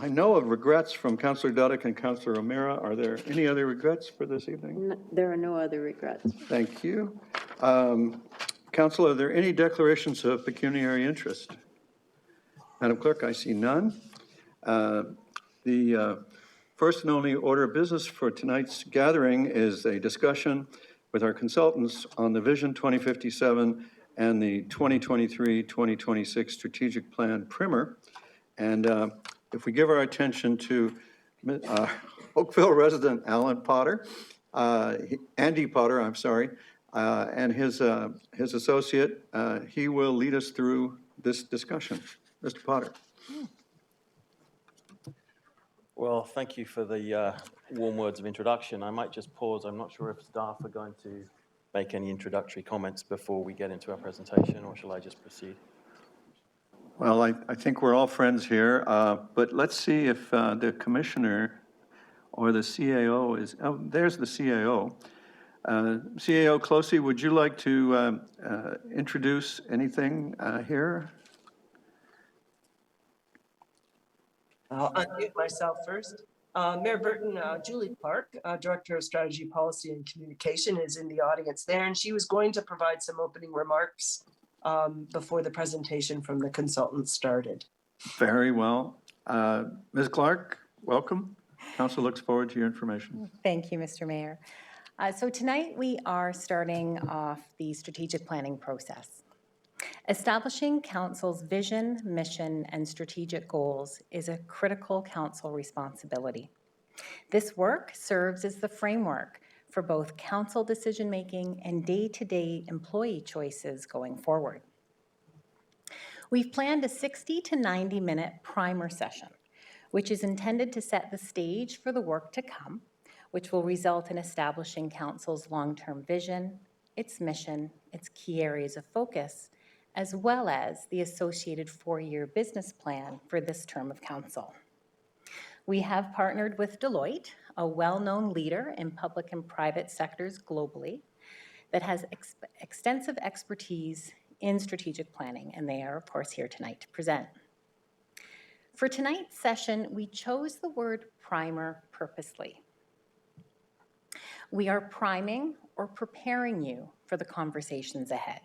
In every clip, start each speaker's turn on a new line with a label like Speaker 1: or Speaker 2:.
Speaker 1: I know of regrets from Councillor Duddick and Councillor O'Meara. Are there any other regrets for this evening?
Speaker 2: No, there are no other regrets.
Speaker 1: Thank you. Council, are there any declarations of pecuniary interest? Madam Clerk, I see none. The first and only order of business for tonight's gathering is a discussion with our consultants on the Vision 2057 and the 2023-2026 Strategic Plan Primer. And if we give our attention to Oakville resident Alan Potter, Andy Potter, I'm sorry, and his associate, he will lead us through this discussion. Mr. Potter.
Speaker 3: Well, thank you for the warm words of introduction. I might just pause. I'm not sure if staff are going to make any introductory comments before we get into our presentation, or shall I just proceed?
Speaker 1: Well, I think we're all friends here, but let's see if the commissioner or the CAO is, oh, there's the CAO. CAO Closey, would you like to introduce anything here?
Speaker 4: I'll unmute myself first. Mayor Burton, Julie Clark, Director of Strategy, Policy and Communication, is in the audience there, and she was going to provide some opening remarks before the presentation from the consultant started.
Speaker 1: Very well. Ms. Clark, welcome. Council looks forward to your information.
Speaker 5: Thank you, Mr. Mayor. So tonight we are starting off the strategic planning process. Establishing Council's vision, mission, and strategic goals is a critical Council responsibility. This work serves as the framework for both Council decision-making and day-to-day employee choices going forward. We've planned a 60 to 90-minute primer session, which is intended to set the stage for the work to come, which will result in establishing Council's long-term vision, its mission, its key areas of focus, as well as the associated 4-year business plan for this term of Council. We have partnered with Deloitte, a well-known leader in public and private sectors globally that has extensive expertise in strategic planning, and they are, of course, here tonight to present. For tonight's session, we chose the word primer purposely. We are priming or preparing you for the conversations ahead.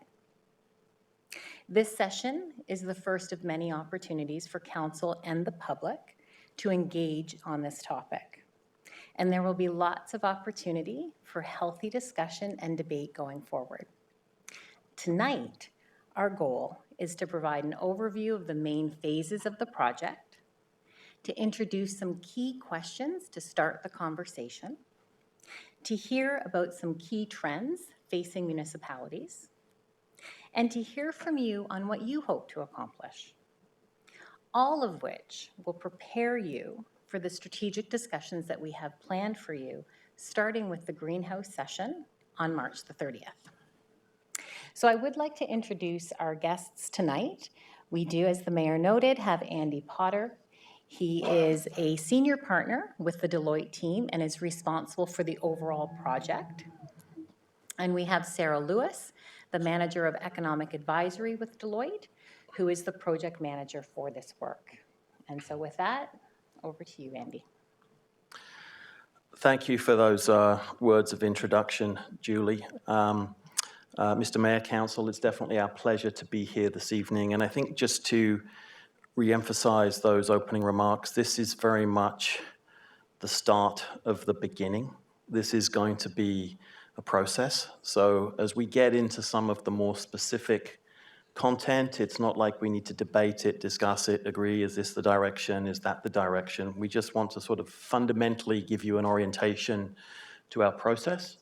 Speaker 5: This session is the first of many opportunities for Council and the public to engage on this topic. And there will be lots of opportunity for healthy discussion and debate going forward. Tonight, our goal is to provide an overview of the main phases of the project, to introduce some key questions to start the conversation, to hear about some key trends facing municipalities, and to hear from you on what you hope to accomplish, all of which will prepare you for the strategic discussions that we have planned for you, starting with the greenhouse session on March the 30th. So I would like to introduce our guests tonight. We do, as the mayor noted, have Andy Potter. He is a senior partner with the Deloitte team and is responsible for the overall project. And we have Sarah Lewis, the Manager of Economic Advisory with Deloitte, who is the project manager for this work. And so with that, over to you, Andy.
Speaker 3: Thank you for those words of introduction, Julie. Mr. Mayor, Council, it's definitely our pleasure to be here this evening. And I think just to re-emphasize those opening remarks, this is very much the start of the beginning. This is going to be a process. So as we get into some of the more specific content, it's not like we need to debate it, discuss it, agree, is this the direction, is that the direction? We just want to sort of fundamentally give you an orientation to our process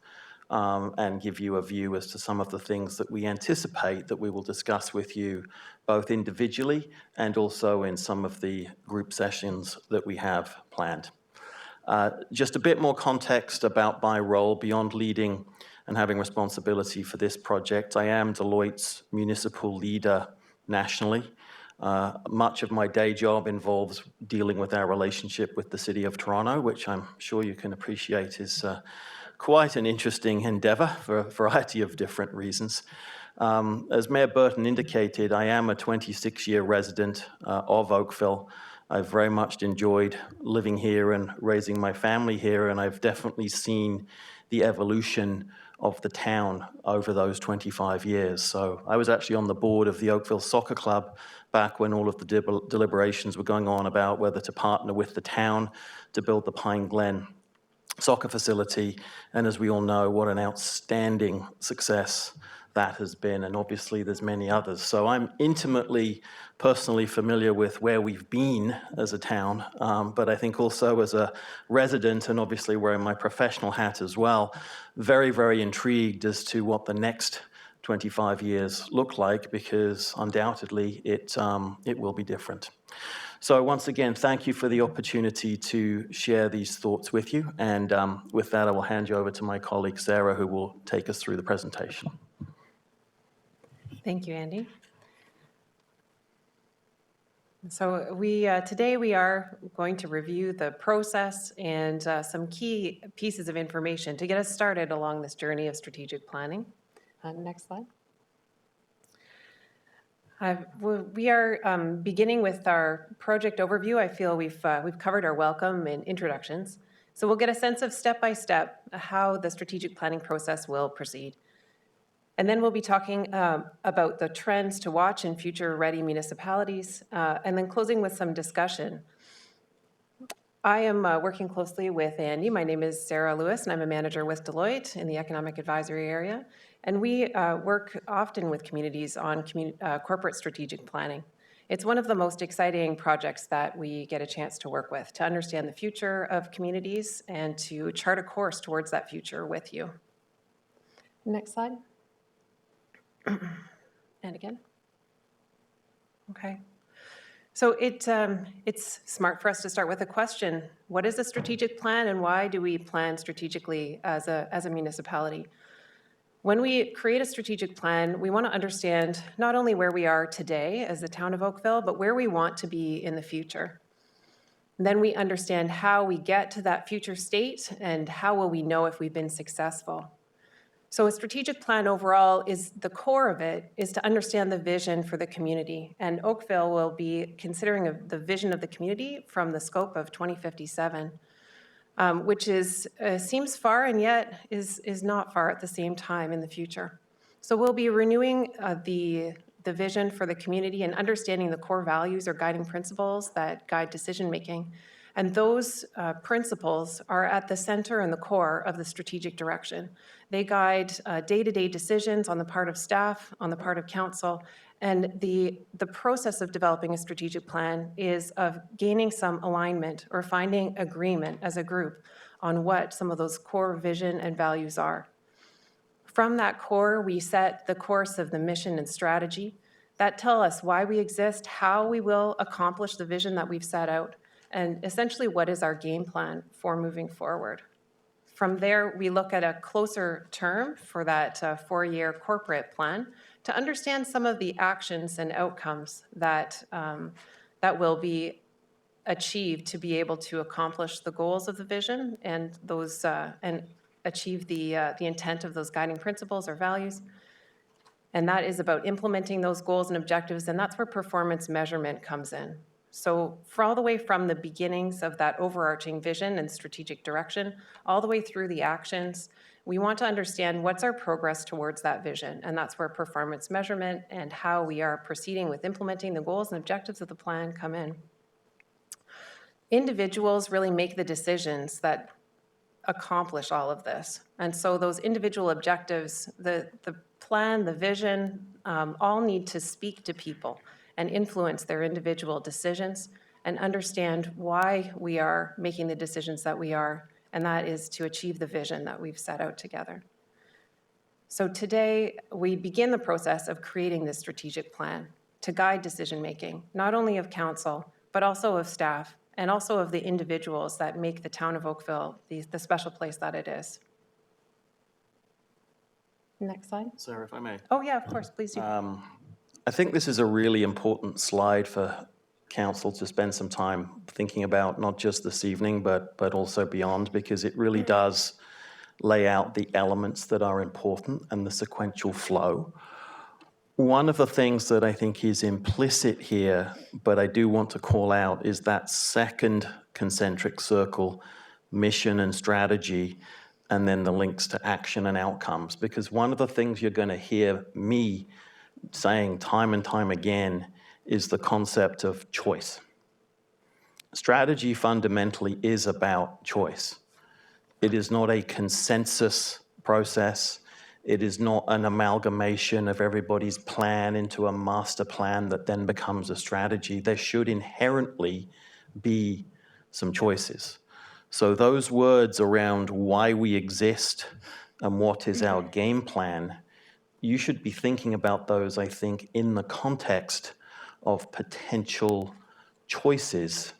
Speaker 3: and give you a view as to some of the things that we anticipate that we will discuss with you both individually and also in some of the group sessions that we have planned. Just a bit more context about my role beyond leading and having responsibility for this project. I am Deloitte's municipal leader nationally. Much of my day job involves dealing with our relationship with the City of Toronto, which I'm sure you can appreciate is quite an interesting endeavor for a variety of different reasons. As Mayor Burton indicated, I am a 26-year resident of Oakville. I've very much enjoyed living here and raising my family here, and I've definitely seen the evolution of the town over those 25 years. So I was actually on the board of the Oakville Soccer Club back when all of the deliberations were going on about whether to partner with the town to build the Pine Glen soccer facility. And as we all know, what an outstanding success that has been. And obviously there's many others. So I'm intimately, personally familiar with where we've been as a town, but I think also as a resident and obviously wearing my professional hat as well, very, very intrigued as to what the next 25 years look like, because undoubtedly it will be different. So once again, thank you for the opportunity to share these thoughts with you. And with that, I will hand you over to my colleague, Sarah, who will take us through the presentation.
Speaker 2: Thank you, Andy. So today we are going to review the process and some key pieces of information to get us started along this journey of strategic planning. Next slide. We are beginning with our project overview. I feel we've covered our welcome and introductions. So we'll get a sense of step-by-step how the strategic planning process will proceed. And then we'll be talking about the trends to watch in future-ready municipalities, and then closing with some discussion. I am working closely with Andy. My name is Sarah Lewis, and I'm a manager with Deloitte in the Economic Advisory area. And we work often with communities on corporate strategic planning. It's one of the most exciting projects that we get a chance to work with, to understand the future of communities and to chart a course towards that future with you. Next slide. And again. Okay. So it's smart for us to start with a question. What is a strategic plan, and why do we plan strategically as a municipality? When we create a strategic plan, we want to understand not only where we are today as the town of Oakville, but where we want to be in the future. And then we understand how we get to that future state and how will we know if we've been successful. So a strategic plan overall is the core of it is to understand the vision for the community. And Oakville will be considering the vision of the community from the scope of 2057, which seems far and yet is not far at the same time in the future. So we'll be renewing the vision for the community and understanding the core values or guiding principles that guide decision-making. And those principles are at the center and the core of the strategic direction. They guide day-to-day decisions on the part of staff, on the part of council, and the process of developing a strategic plan is of gaining some alignment or finding agreement as a group on what some of those core vision and values are. From that core, we set the course of the mission and strategy that tell us why we exist, how we will accomplish the vision that we've set out, and essentially what is our game plan for moving forward. From there, we look at a closer term for that 4-year corporate plan to understand some of the actions and outcomes that will be achieved to be able to accomplish the goals of the vision and those and achieve the intent of those guiding principles or values. And that is about implementing those goals and objectives, and that's where performance measurement comes in. So for all the way from the beginnings of that overarching vision and strategic direction, all the way through the actions, we want to understand what's our progress towards that vision. And that's where performance measurement and how we are proceeding with implementing the goals and objectives of the plan come in. Individuals really make the decisions that accomplish all of this. And so those individual objectives, the plan, the vision, all need to speak to people and influence their individual decisions and understand why we are making the decisions that we are, and that is to achieve the vision that we've set out together. So today, we begin the process of creating this strategic plan to guide decision-making, not only of council, but also of staff, and also of the individuals that make the town of Oakville the special place that it is. Next slide.
Speaker 3: Sarah, if I may.
Speaker 2: Oh yeah, of course, please do.
Speaker 3: I think this is a really important slide for council to spend some time thinking about, not just this evening, but also beyond, because it really does lay out the elements that are important and the sequential flow. One of the things that I think is implicit here, but I do want to call out, is that second concentric circle, mission and strategy, and then the links to action and outcomes. Because one of the things you're going to hear me saying time and time again is the concept of choice. Strategy fundamentally is about choice. It is not a consensus process. It is not an amalgamation of everybody's plan into a master plan that then becomes a strategy. There should inherently be some choices. So those words around why we exist and what is our game plan, you should be thinking about those, I think, in the context of potential choices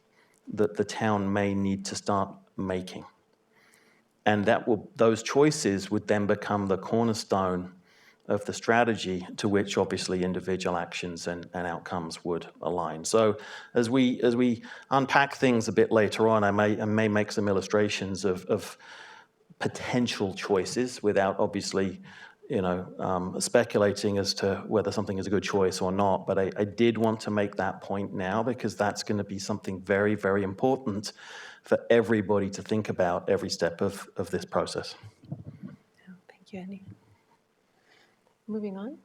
Speaker 3: that the town may need to start making. And those choices would then become the cornerstone of the strategy to which obviously individual actions and outcomes would align. So as we unpack things a bit later on, I may make some illustrations of potential choices without obviously speculating as to whether something is a good choice or not. But I did want to make that point now because that's going to be something very, very important for everybody to think about every step of this process.
Speaker 2: Thank you, Andy. Moving on.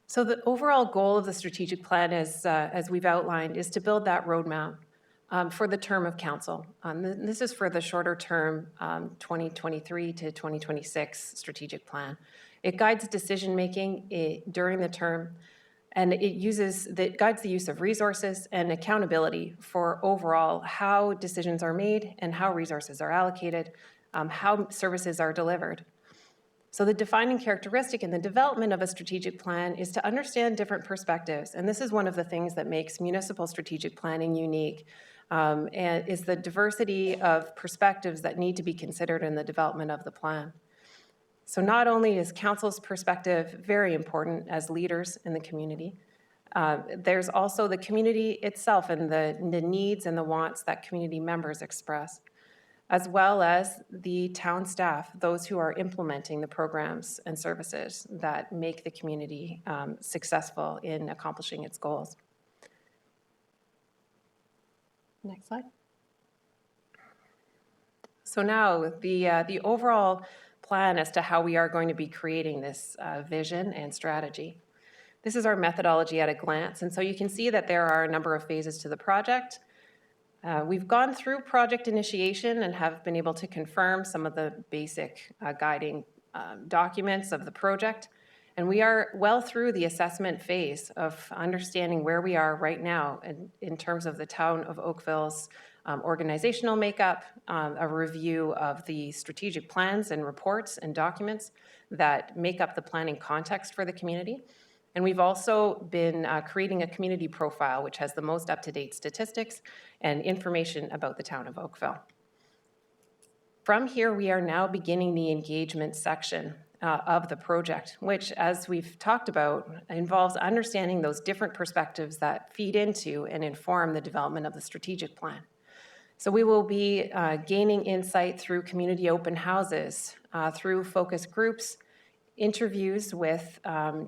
Speaker 2: So the overall goal of the strategic plan, as we've outlined, is to build that roadmap for the term of council. This is for the shorter term 2023 to 2026 strategic plan. It guides decision-making during the term, and it guides the use of resources and accountability for overall how decisions are made and how resources are allocated, how services are delivered. So the defining characteristic in the development of a strategic plan is to understand different perspectives. And this is one of the things that makes municipal strategic planning unique, and is the diversity of perspectives that need to be considered in the development of the plan. So not only is council's perspective very important as leaders in the community, there's also the community itself and the needs and the wants that community members express, as well as the town staff, those who are implementing the programs and services that make the community successful in accomplishing its goals. Next slide. So now the overall plan as to how we are going to be creating this vision and strategy. This is our methodology at a glance, and so you can see that there are a number of phases to the project. We've gone through project initiation and have been able to confirm some of the basic guiding documents of the project. And we are well through the assessment phase of understanding where we are right now in terms of the town of Oakville's organizational makeup, a review of the strategic plans and reports and documents that make up the planning context for the community. And we've also been creating a community profile, which has the most up-to-date statistics and information about the town of Oakville. From here, we are now beginning the engagement section of the project, which, as we've talked about, involves understanding those different perspectives that feed into and inform the development of the strategic plan. So we will be gaining insight through community open houses, through focus groups, interviews with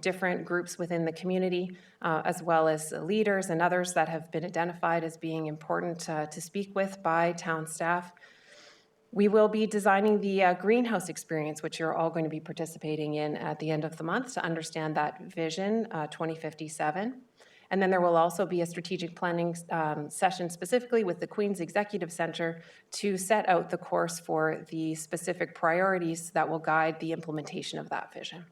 Speaker 2: different groups within the community, as well as leaders and others that have been identified as being important to speak with by town staff. We will be designing the greenhouse experience, which you're all going to be participating in at the end of the month to understand that vision 2057. And then there will also be a strategic planning session specifically with the Queen's Executive Centre to set out the course for the specific priorities that will guide the implementation of that vision.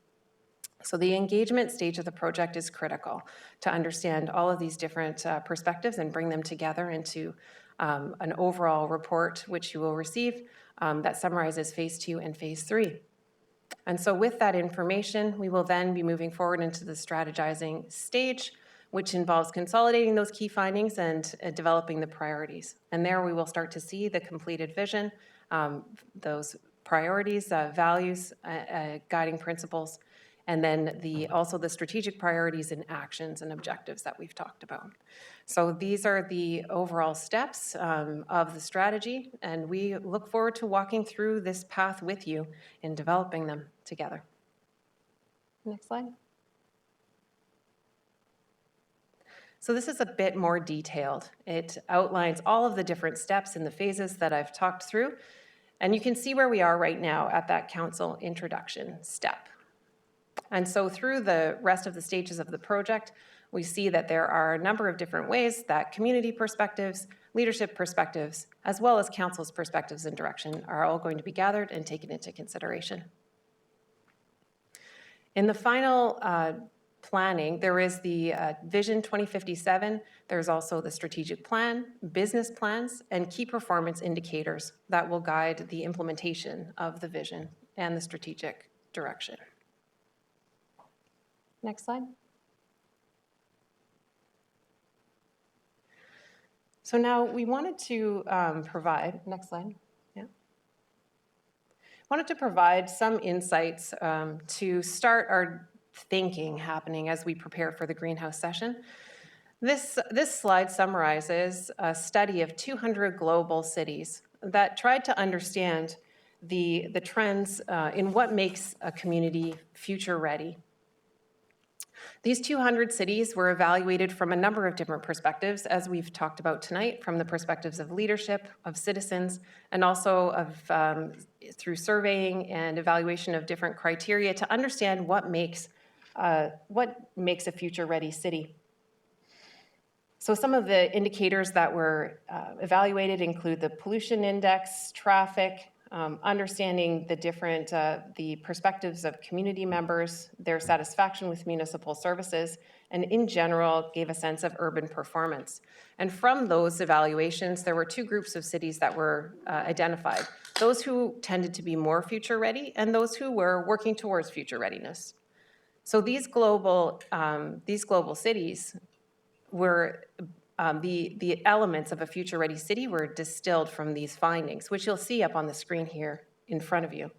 Speaker 2: So the engagement stage of the project is critical to understand all of these different perspectives and bring them together into an overall report, which you will receive that summarizes phase 2 and phase 3. And so with that information, we will then be moving forward into the strategizing stage, which involves consolidating those key findings and developing the priorities. And there we will start to see the completed vision, those priorities, values, guiding principles, and then also the strategic priorities and actions and objectives that we've talked about. So these are the overall steps of the strategy, and we look forward to walking through this path with you and developing them together. Next slide. So this is a bit more detailed. It outlines all of the different steps in the phases that I've talked through, and you can see where we are right now at that council introduction step. And so through the rest of the stages of the project, we see that there are a number of different ways that community perspectives, leadership perspectives, as well as council's perspectives and direction are all going to be gathered and taken into consideration. In the final planning, there is the Vision 2057. There's also the strategic plan, business plans, and key performance indicators that will guide the implementation of the vision and the strategic direction. Next slide. So now we wanted to provide, next slide, yeah. Wanted to provide some insights to start our thinking happening as we prepare for the greenhouse session. This slide summarizes a study of 200 global cities that tried to understand the trends in what makes a community future ready. These 200 cities were evaluated from a number of different perspectives, as we've talked about tonight, from the perspectives of leadership, of citizens, and also of through surveying and evaluation of different criteria to understand what makes a future-ready city. So some of the indicators that were evaluated include the pollution index, traffic, understanding the different, the perspectives of community members, their satisfaction with municipal services, and in general gave a sense of urban performance. And from those evaluations, there were two groups of cities that were identified. Those who tended to be more future ready and those who were working towards future readiness. So these global cities were the elements of a future-ready city were distilled from these findings, which you'll see up on the screen here in front of you.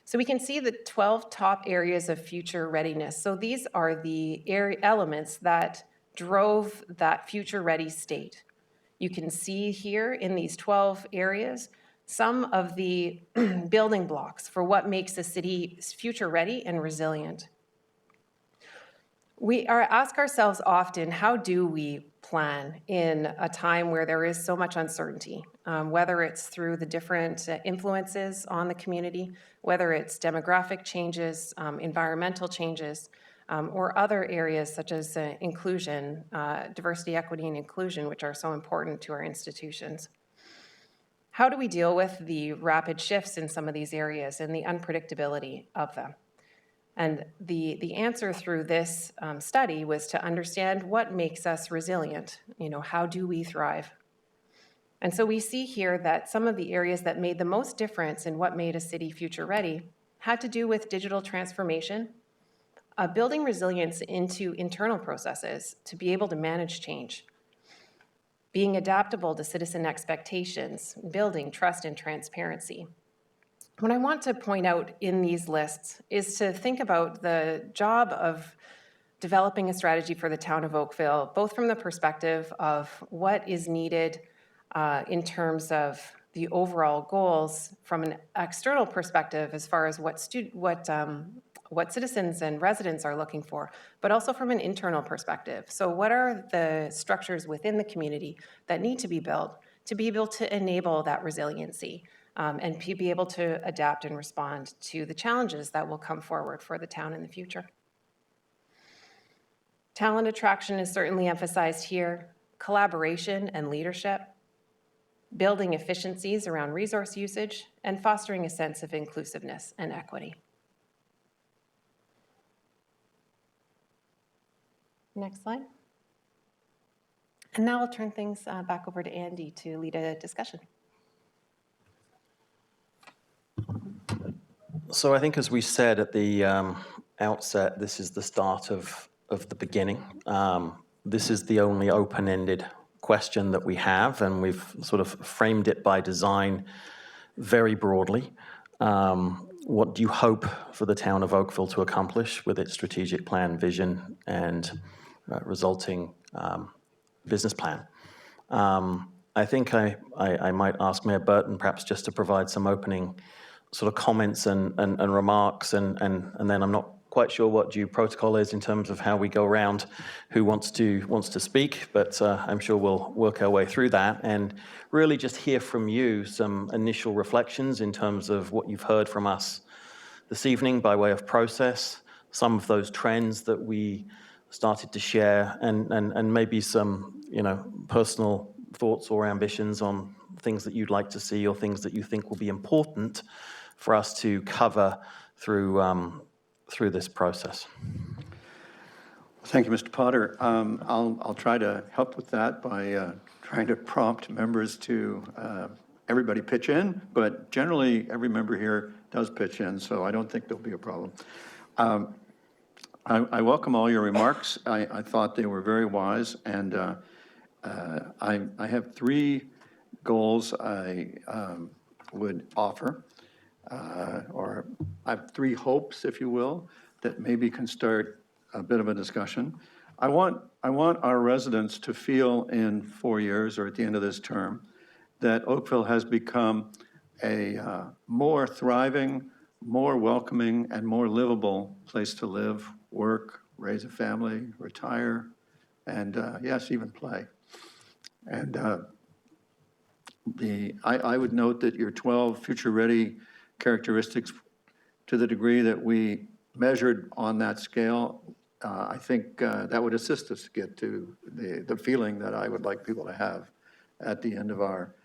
Speaker 2: So we can see the 12 top areas of future readiness. So these are the elements that drove that future-ready state. You can see here in these 12 areas some of the building blocks for what makes a city future-ready and resilient. We ask ourselves often, how do we plan in a time where there is so much uncertainty, whether it's through the different influences on the community, whether it's demographic changes, environmental changes, or other areas such as inclusion, diversity, equity, and inclusion, which are so important to our institutions. How do we deal with the rapid shifts in some of these areas and the unpredictability of them? And the answer through this study was to understand what makes us resilient. You know, how do we thrive? And so we see here that some of the areas that made the most difference in what made a city future ready had to do with digital transformation, building resilience into internal processes to be able to manage change, being adaptable to citizen expectations, building trust and transparency. What I want to point out in these lists is to think about the job of developing a strategy for the town of Oakville, both from the perspective of what is needed in terms of the overall goals from an external perspective as far as what citizens and residents are looking for, but also from an internal perspective. So what are the structures within the community that need to be built to be able to enable that resiliency? And be able to adapt and respond to the challenges that will come forward for the town in the future. Talent attraction is certainly emphasized here, collaboration and leadership, building efficiencies around resource usage, and fostering a sense of inclusiveness and equity. Next slide. And now I'll turn things back over to Andy to lead a discussion.
Speaker 3: So I think, as we said at the outset, this is the start of the beginning. This is the only open-ended question that we have, and we've sort of framed it by design very broadly. What do you hope for the town of Oakville to accomplish with its strategic plan, vision, and resulting business plan? I think I might ask Mayor Burton perhaps just to provide some opening sort of comments and remarks, and then I'm not quite sure what due protocol is in terms of how we go around who wants to speak, but I'm sure we'll work our way through that and really just hear from you some initial reflections in terms of what you've heard from us this evening by way of process, some of those trends that we started to share, and maybe some, personal thoughts or ambitions on things that you'd like to see or things that you think will be important for us to cover through this process.
Speaker 1: Thank you, Mr. Potter. I'll try to help with that by trying to prompt members to everybody pitch in, but generally every member here does pitch in, so I don't think there'll be a problem. I welcome all your remarks. I thought they were very wise, and I have three goals I would offer, or I have three hopes, if you will, that maybe can start a bit of a discussion. I want our residents to feel in 4 years or at the end of this term that Oakville has become a more thriving, more welcoming, and more livable place to live, work, raise a family, retire, and yes, even play. And I would note that your 12 future-ready characteristics, to the degree that we measured on that scale, I think that would assist us to get to the feeling that I would like people to have at the end of our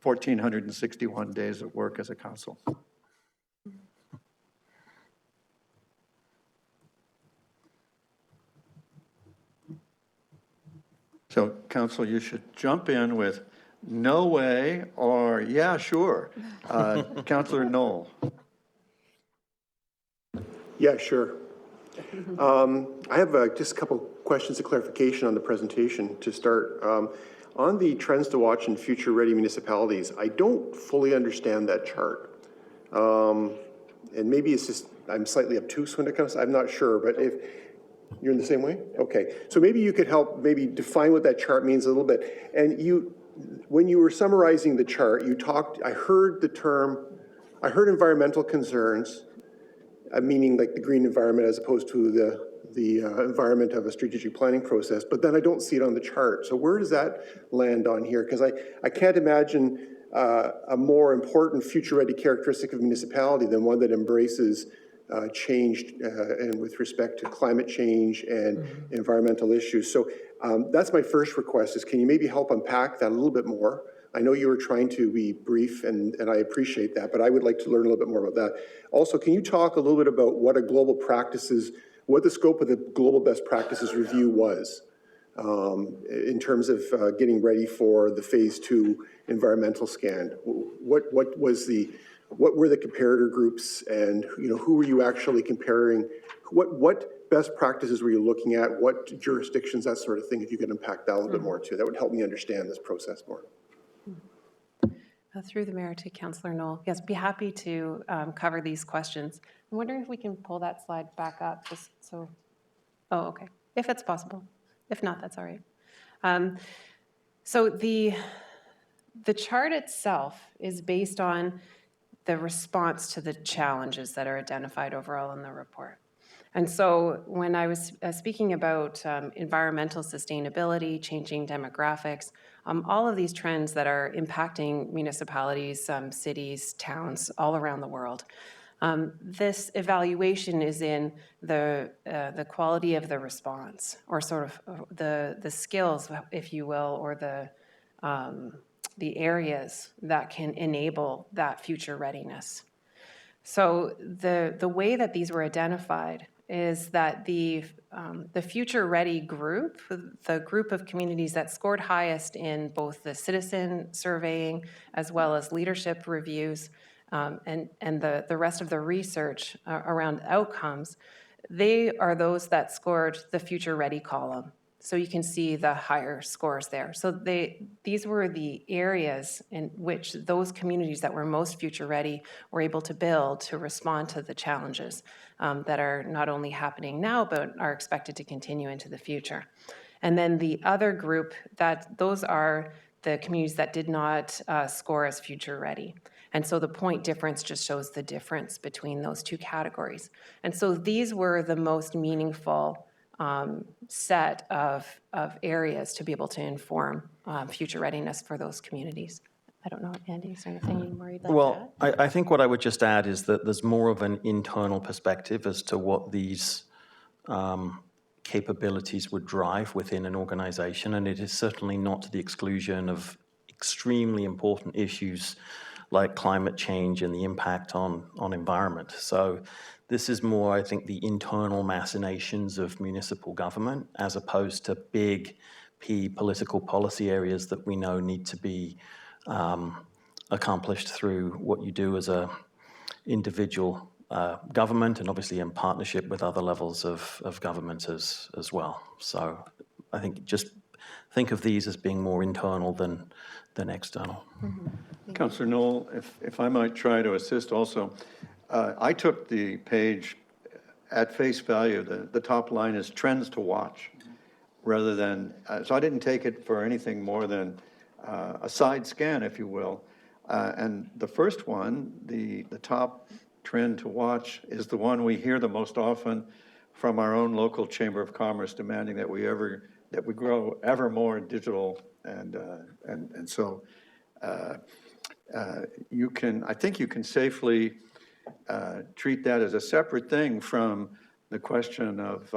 Speaker 1: 1,461 days of work as a council. So, council, you should jump in with no way or yeah, sure. Councillor Knoll.
Speaker 6: Yeah, sure. I have just a couple questions of clarification on the presentation to start. On the trends to watch in future-ready municipalities, I don't fully understand that chart. And maybe it's just, I'm slightly obtuse when it comes, I'm not sure, but if you're in the same way? Okay, so maybe you could help maybe define what that chart means a little bit. And when you were summarizing the chart, I heard the term, I heard environmental concerns, meaning like the green environment as opposed to the environment of a strategic planning process, but then I don't see it on the chart. So where does that land on here? Because I can't imagine a more important future-ready characteristic of a municipality than one that embraces change and with respect to climate change and environmental issues. So that's my first request is, can you maybe help unpack that a little bit more? I know you were trying to be brief, and I appreciate that, but I would like to learn a little bit more about that. Also, can you talk a little bit about what the scope of the global best practices review was in terms of getting ready for the phase 2 environmental scan? What were the comparator groups, and who were you actually comparing? What best practices were you looking at? What jurisdictions, that sort of thing? If you could unpack that a little bit more too, that would help me understand this process more.
Speaker 2: Through the mayor to Councillor Knoll. Yes, be happy to cover these questions. I'm wondering if we can pull that slide back up just so, oh, okay, if it's possible. If not, that's all right. So the chart itself is based on the response to the challenges that are identified overall in the report. And so when I was speaking about environmental sustainability, changing demographics, all of these trends that are impacting municipalities, cities, towns all around the world, this evaluation is in the quality of the response, or sort of the skills, if you will, or the areas that can enable that future readiness. So the way that these were identified is that the Future Ready group, the group of communities that scored highest in both the citizen surveying as well as leadership reviews and the rest of the research around outcomes, they are those that scored the Future Ready column. So you can see the higher scores there. So these were the areas in which those communities that were most future ready were able to build to respond to the challenges that are not only happening now, but are expected to continue into the future. And then the other group, those are the communities that did not score as future ready. And so the point difference just shows the difference between those two categories. And so these were the most meaningful set of areas to be able to inform future readiness for those communities. I don't know, Andy, is there anything more you'd like to
Speaker 3: Well,
Speaker 2: add?
Speaker 3: I think what I would just add is that there's more of an internal perspective as to what these capabilities would drive within an organization, and it is certainly not to the exclusion of extremely important issues like climate change and the impact on environment. So this is more, I think, the internal machinations of municipal government as opposed to big political policy areas that we know need to be accomplished through what you do as a individual government, and obviously in partnership with other levels of government as well. So I think just think of these as being more internal than external.
Speaker 1: Councillor Knoll, if I might try to assist also, I took the page at face value. The top line is trends to watch, rather than, so I didn't take it for anything more than a side scan, if you will. And the first one, the top trend to watch, is the one we hear the most often from our own local Chamber of Commerce, demanding that we grow ever more digital, and so I think you can safely treat that as a separate thing from the question of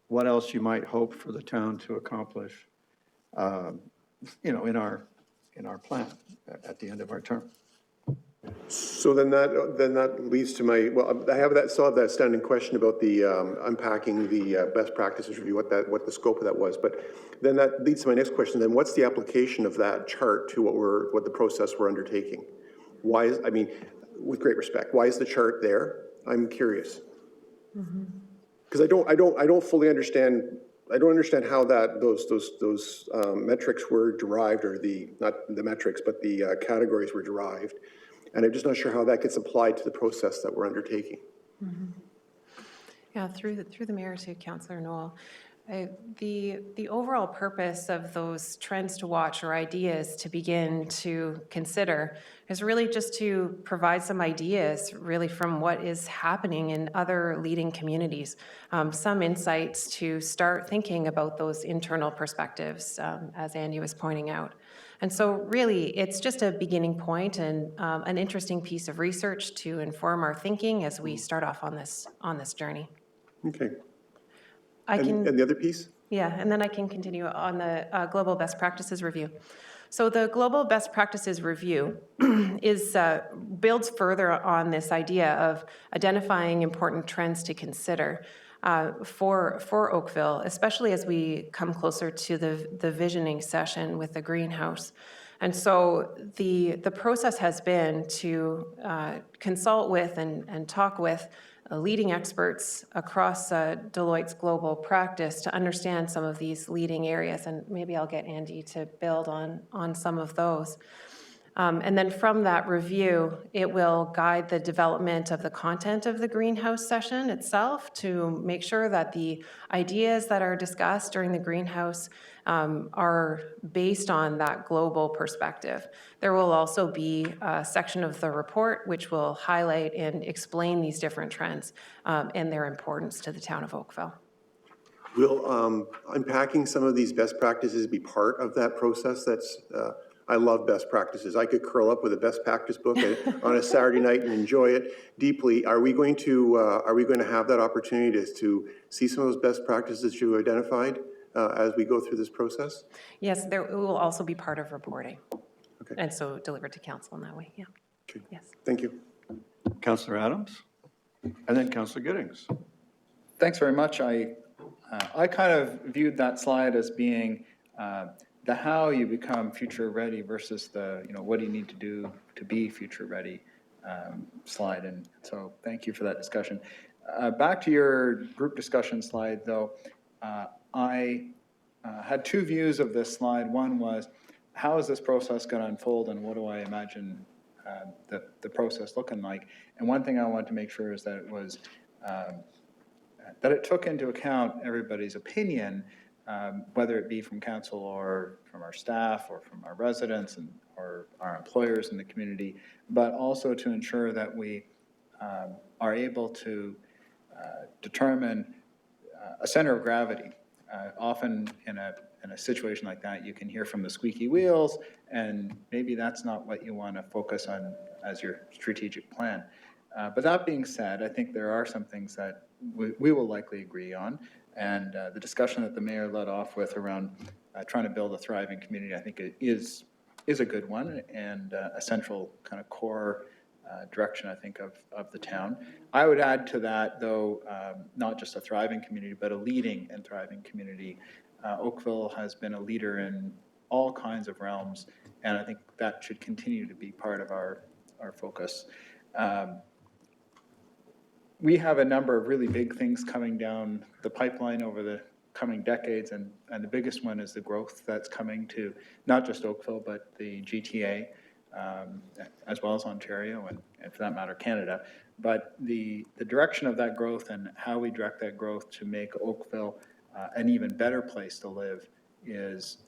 Speaker 1: what else you might hope for the town to accomplish, in our plan at the end of our term.
Speaker 6: So then that leads to still have that standing question about the unpacking the best practices review, what the scope of that was. But then that leads to my next question. Then what's the application of that chart to what the process we're undertaking? With great respect, why is the chart there? I'm curious. Because I don't fully understand. I don't understand how those metrics were derived, or not the metrics, but the categories were derived. And I'm just not sure how that gets applied to the process that we're undertaking.
Speaker 2: Yeah, through the mayor to Councillor Knoll. The overall purpose of those trends to watch, or ideas to begin to consider, is really just to provide some ideas really from what is happening in other leading communities, some insights to start thinking about those internal perspectives, as Andy was pointing out. And so really, it's just a beginning point and an interesting piece of research to inform our thinking as we start off on this journey.
Speaker 6: Okay.
Speaker 2: And
Speaker 6: the other piece?
Speaker 2: Yeah, and then I can continue on the Global Best Practices Review. So the Global Best Practices Review builds further on this idea of identifying important trends to consider for Oakville, especially as we come closer to the visioning session with the greenhouse. And so the process has been to consult with and talk with leading experts across Deloitte's global practice to understand some of these leading areas. And maybe I'll get Andy to build on some of those. And then from that review, it will guide the development of the content of the greenhouse session itself to make sure that the ideas that are discussed during the greenhouse are based on that global perspective. There will also be a section of the report which will highlight and explain these different trends and their importance to the town of Oakville.
Speaker 6: Will unpacking some of these best practices be part of that process? I love best practices. I could curl up with a best practice book on a Saturday night and enjoy it deeply. Are we going to have that opportunity to see some of those best practices you identified as we go through this process?
Speaker 2: Yes, it will also be part of reporting.
Speaker 6: Okay.
Speaker 2: And so delivered to council in that way, yeah.
Speaker 6: Okay.
Speaker 2: Yes.
Speaker 6: Thank you.
Speaker 1: Councillor Adams, and then Councillor Giddings.
Speaker 7: Thanks very much. I kind of viewed that slide as being the how you become future ready versus the, what do you need to do to be future ready slide. And so thank you for that discussion. Back to your group discussion slide though, I had two views of this slide. One was, how is this process going to unfold and what do I imagine the process looking like? And one thing I wanted to make sure is that it was, that it took into account everybody's opinion whether it be from council or from our staff or from our residents or our employers in the community, but also to ensure that we are able to determine a center of gravity. Often in a situation like that, you can hear from the squeaky wheels, and maybe that's not what you want to focus on as your strategic plan. But that being said, I think there are some things that we will likely agree on, and the discussion that the mayor led off with around trying to build a thriving community, I think it is a good one and a central kind of core direction, I think, of the town. I would add to that, though, not just a thriving community, but a leading and thriving community. Oakville has been a leader in all kinds of realms, and I think that should continue to be part of our focus. We have a number of really big things coming down the pipeline over the coming decades, and the biggest one is the growth that's coming to not just Oakville, but the GTA, as well as Ontario, and for that matter, Canada. But the direction of that growth and how we direct that growth to make Oakville an even better place to live is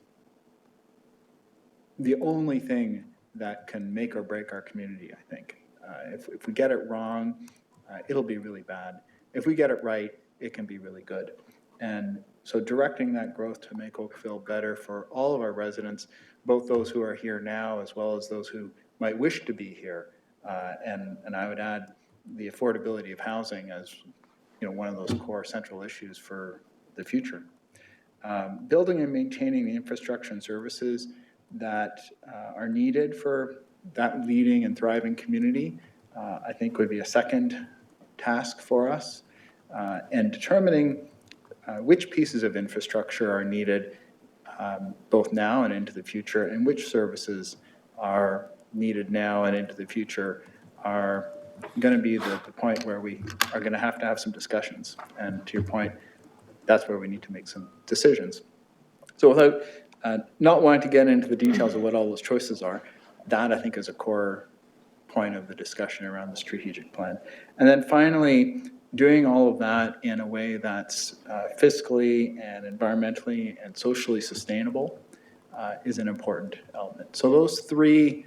Speaker 7: the only thing that can make or break our community, I think. If we get it wrong, it'll be really bad. If we get it right, it can be really good. And so directing that growth to make Oakville better for all of our residents, both those who are here now as well as those who might wish to be here. And I would add the affordability of housing as one of those core central issues for the future. Building and maintaining the infrastructure and services that are needed for that leading and thriving community, I think would be a second task for us. And determining which pieces of infrastructure are needed both now and into the future, and which services are needed now and into the future are going to be the point where we are going to have some discussions. And to your point, that's where we need to make some decisions. So without not wanting to get into the details of what all those choices are, that I think is a core point of the discussion around the strategic plan. And then finally, doing all of that in a way that's fiscally and environmentally and socially sustainable is an important element. So those three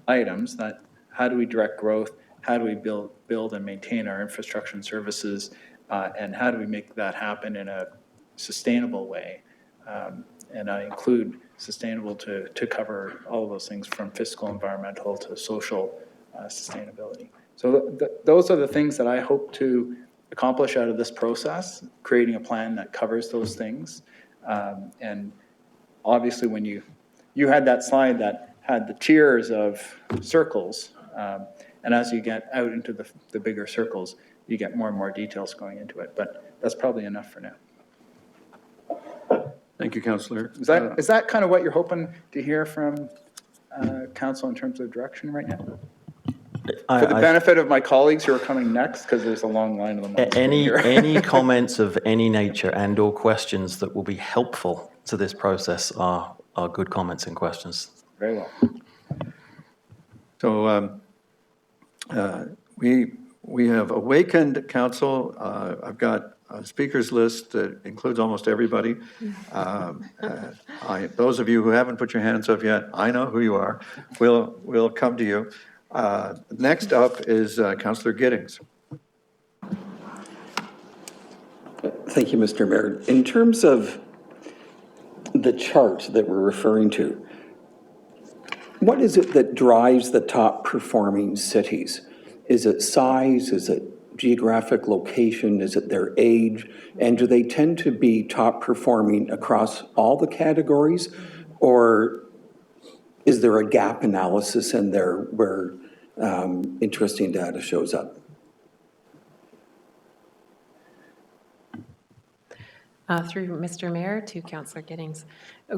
Speaker 7: items, that how do we direct growth, how do we build and maintain our infrastructure and services, and how do we make that happen in a sustainable way. And I include sustainable to cover all of those things from fiscal, environmental to social sustainability. So those are the things that I hope to accomplish out of this process, creating a plan that covers those things. And obviously when you had that slide that had the tiers of circles, and as you get out into the bigger circles, you get more and more details going into it. But that's probably enough for now.
Speaker 1: Thank you, Councillor.
Speaker 7: Is that kind of what you're hoping to hear from council in terms of direction right now? For the benefit of my colleagues who are coming next, because there's a long line of them.
Speaker 3: Any comments of any nature and or questions that will be helpful to this process are good comments and questions.
Speaker 7: Very well.
Speaker 1: So we have awakened council. I've got a speakers list that includes almost everybody. Those of you who haven't put your hands up yet, I know who you are. We'll come to you. Next up is Councillor Giddings.
Speaker 8: Thank you, Mr. Mayor. In terms of the chart that we're referring to, what is it that drives the top performing cities? Is it size? Is it geographic location? Is it their age? And do they tend to be top performing across all the categories? Or is there a gap analysis in there where interesting data shows up?
Speaker 2: Through Mr. Mayor to Councillor Giddings.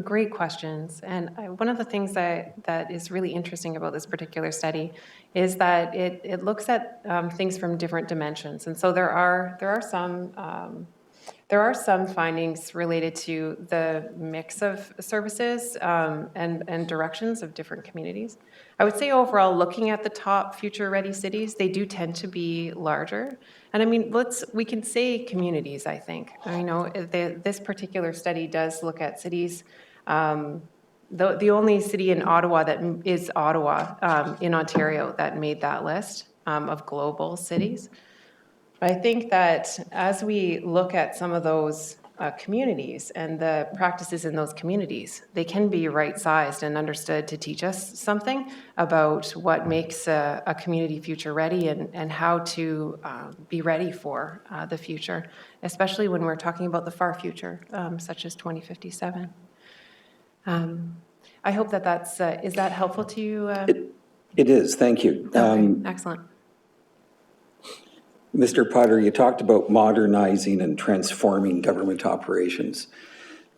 Speaker 2: Great questions. And one of the things that is really interesting about this particular study is that it looks at things from different dimensions. And so there are some There are some findings related to the mix of services and directions of different communities. I would say overall, looking at the top future-ready cities, they do tend to be larger. And I mean, we can say communities, I think. I know this particular study does look at cities. The only city in Ottawa that is Ottawa in Ontario that made that list of global cities. But I think that as we look at some of those communities and the practices in those communities, they can be right-sized and understood to teach us something about what makes a community future ready and how to be ready for the future, especially when we're talking about the far future, such as 2057. I hope that's, is that helpful to you?
Speaker 8: It is, thank you.
Speaker 2: Okay, excellent.
Speaker 8: Mr. Potter, you talked about modernizing and transforming government operations.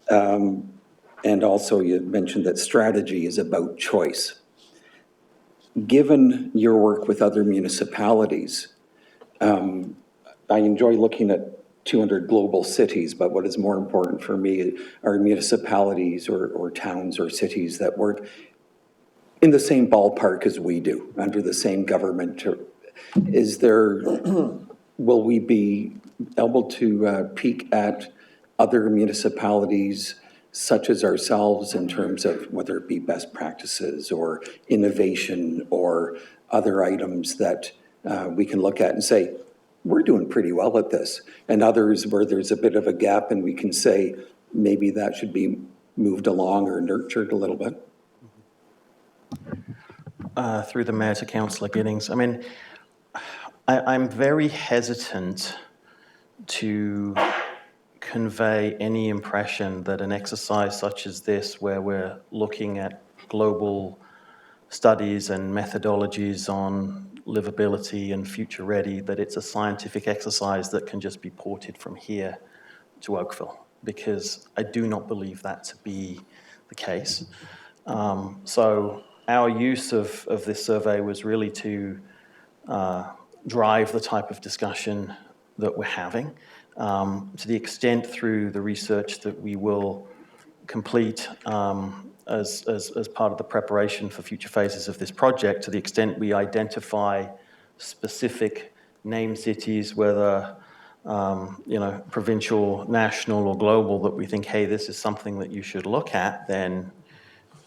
Speaker 8: And also you mentioned that strategy is about choice. Given your work with other municipalities, I enjoy looking at 200 global cities, but what is more important for me are municipalities or towns or cities that work in the same ballpark as we do, under the same government. Is there, will we be able to peek at other municipalities such as ourselves in terms of whether it be best practices or innovation or other items that we can look at and say, we're doing pretty well at this, and others where there's a bit of a gap and we can say maybe that should be moved along or nurtured a little bit?
Speaker 3: Through the Mayor to Councillor Giddings. I mean, I'm very hesitant to convey any impression that an exercise such as this, where we're looking at global studies and methodologies on livability and future ready, that it's a scientific exercise that can just be ported from here to Oakville, because I do not believe that to be the case. So our use of this survey was really to drive the type of discussion that we're having. To the extent through the research that we will complete as part of the preparation for future phases of this project, to the extent we identify specific named cities, whether provincial, national, or global, that we think, hey, this is something that you should look at, then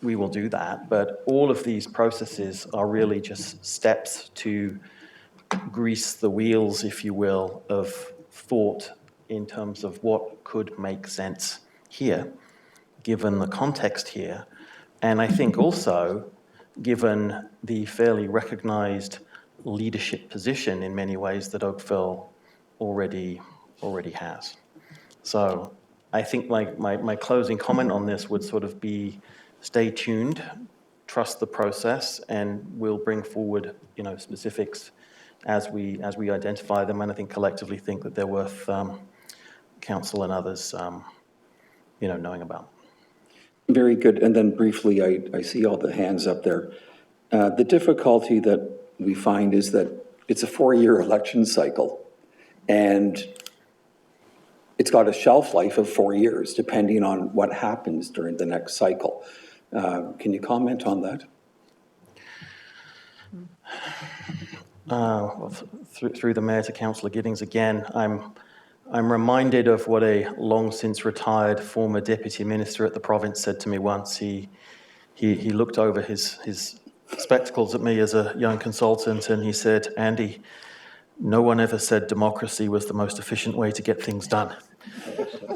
Speaker 3: we will do that. But all of these processes are really just steps to grease the wheels, if you will, of thought in terms of what could make sense here, given the context here. And I think also, given the fairly recognized leadership position in many ways that Oakville already has. So I think my closing comment on this would sort of be, stay tuned, trust the process, and we'll bring forward, specifics as we identify them, and I think collectively think that they're worth council and others, knowing about.
Speaker 8: Very good. And then briefly, I see all the hands up there. The difficulty that we find is that it's a 4-year election cycle, and it's got a shelf life of 4 years, depending on what happens during the next cycle. Can you comment on that?
Speaker 3: Through the Mayor to Councillor Giddings again, I'm reminded of what a long since retired former Deputy Minister at the province said to me once. He looked over his spectacles at me as a young consultant, and he said, Andy, no one ever said democracy was the most efficient way to get things done.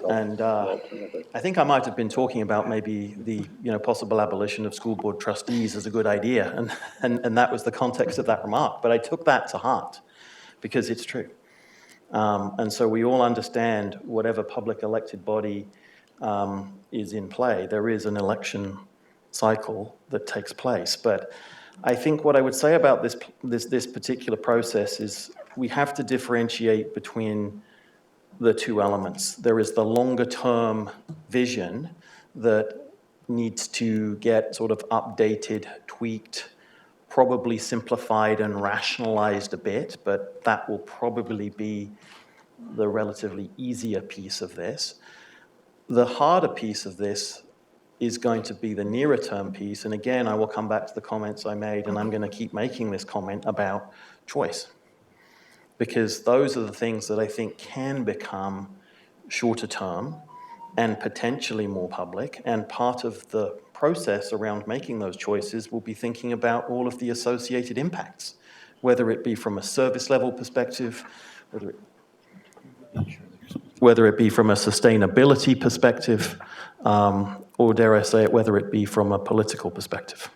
Speaker 3: And I think I might have been talking about maybe the possible abolition of school board trustees as a good idea, and that was the context of that remark. But I took that to heart because it's true. And so we all understand whatever public elected body is in play, there is an election cycle that takes place. But I think what I would say about this particular process is we have to differentiate between the two elements. There is the longer term vision that needs to get sort of updated, tweaked, probably simplified and rationalized a bit, but that will probably be the relatively easier piece of this. The harder piece of this is going to be the nearer term piece. And again, I will come back to the comments I made, and I'm going to keep making this comment about choice. Because those are the things that I think can become shorter term and potentially more public. And part of the process around making those choices will be thinking about all of the associated impacts, whether it be from a service level perspective, whether it be from a sustainability perspective, or dare I say it, whether it be from a political perspective.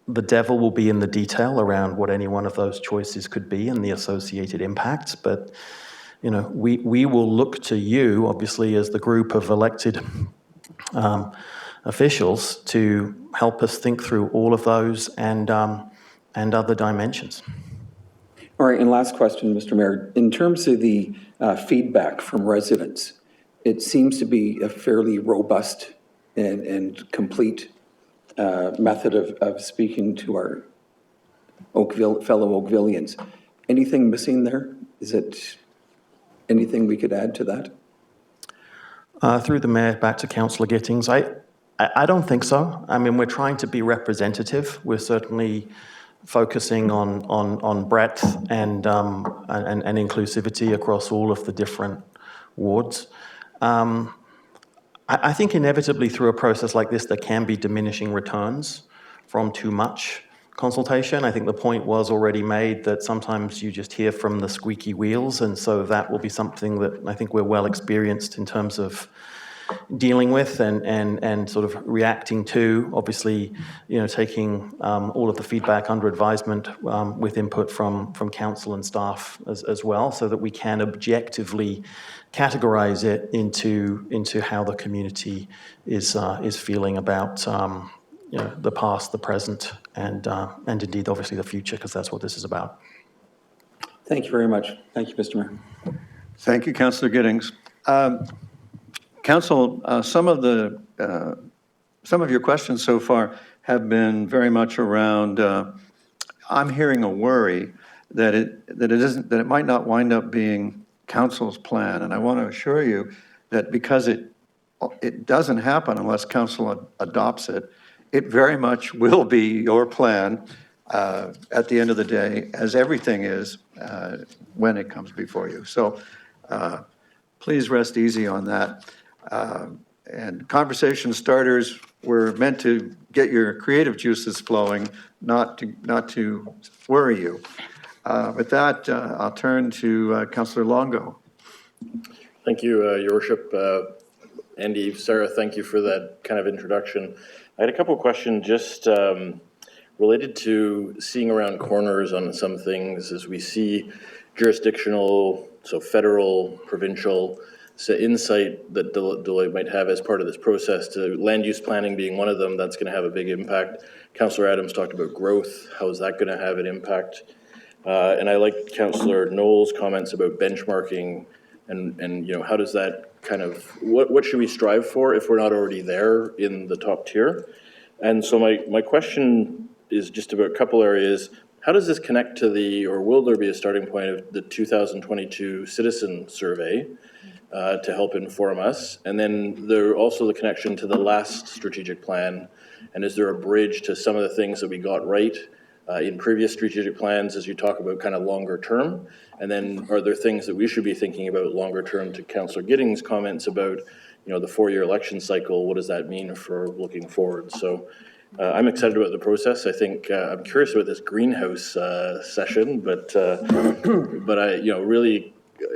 Speaker 3: The devil will be in the detail around what any one of those choices could be and the associated impacts, but we will look to you, obviously, as the group of elected officials to help us think through all of those and other dimensions.
Speaker 8: All right, and last question, Mr. Mayor. In terms of the feedback from residents, it seems to be a fairly robust and complete method of speaking to our fellow Oakvillians. Anything missing there? Is it anything we could add to that?
Speaker 3: Through the mayor, back to Councillor Gittings. I don't think so. I mean, we're trying to be representative. We're certainly focusing on breadth and inclusivity across all of the different wards. I think inevitably through a process like this, there can be diminishing returns from too much consultation. I think the point was already made that sometimes you just hear from the squeaky wheels, and so that will be something that I think we're well experienced in terms of dealing with and sort of reacting to. Obviously, taking all of the feedback under advisement with input from council and staff as well, so that we can objectively categorize it into how the community is feeling about the past, the present, and indeed, obviously, the future, because that's what this is about.
Speaker 8: Thank you very much. Thank you, Mr. Mayor.
Speaker 1: Thank you, Councillor Gittings. Council, some of your questions so far have been very much around. I'm hearing a worry that it might not wind up being council's plan, and I want to assure you that because it doesn't happen unless council adopts it, it very much will be your plan at the end of the day, as everything is when it comes before you. So please rest easy on that. And conversation starters were meant to get your creative juices flowing, not to worry you. With that, I'll turn to Councillor Longo.
Speaker 9: Thank you, Your Worship. Andy, Sarah, thank you for that kind of introduction. I had a couple of questions just related to seeing around corners on some things as we see jurisdictional, so federal, provincial, so insight that Deloitte might have as part of this process to land use planning being one of them. That's going to have a big impact. Councillor Adams talked about growth. How is that going to have an impact? And I like Councillor Knoll's comments about benchmarking and how does that kind of, what should we strive for if we're not already there in the top tier? And so my question is just about a couple areas. How does this connect to or will there be a starting point of the 2022 citizen survey to help inform us? And then there also the connection to the last strategic plan. And is there a bridge to some of the things that we got right in previous strategic plans as you talk about kind of longer term? And then are there things that we should be thinking about longer term to Councillor Gittings' comments about, the 4-year election cycle? What does that mean for looking forward? So I'm excited about the process. I think I'm curious about this greenhouse session, but I, really,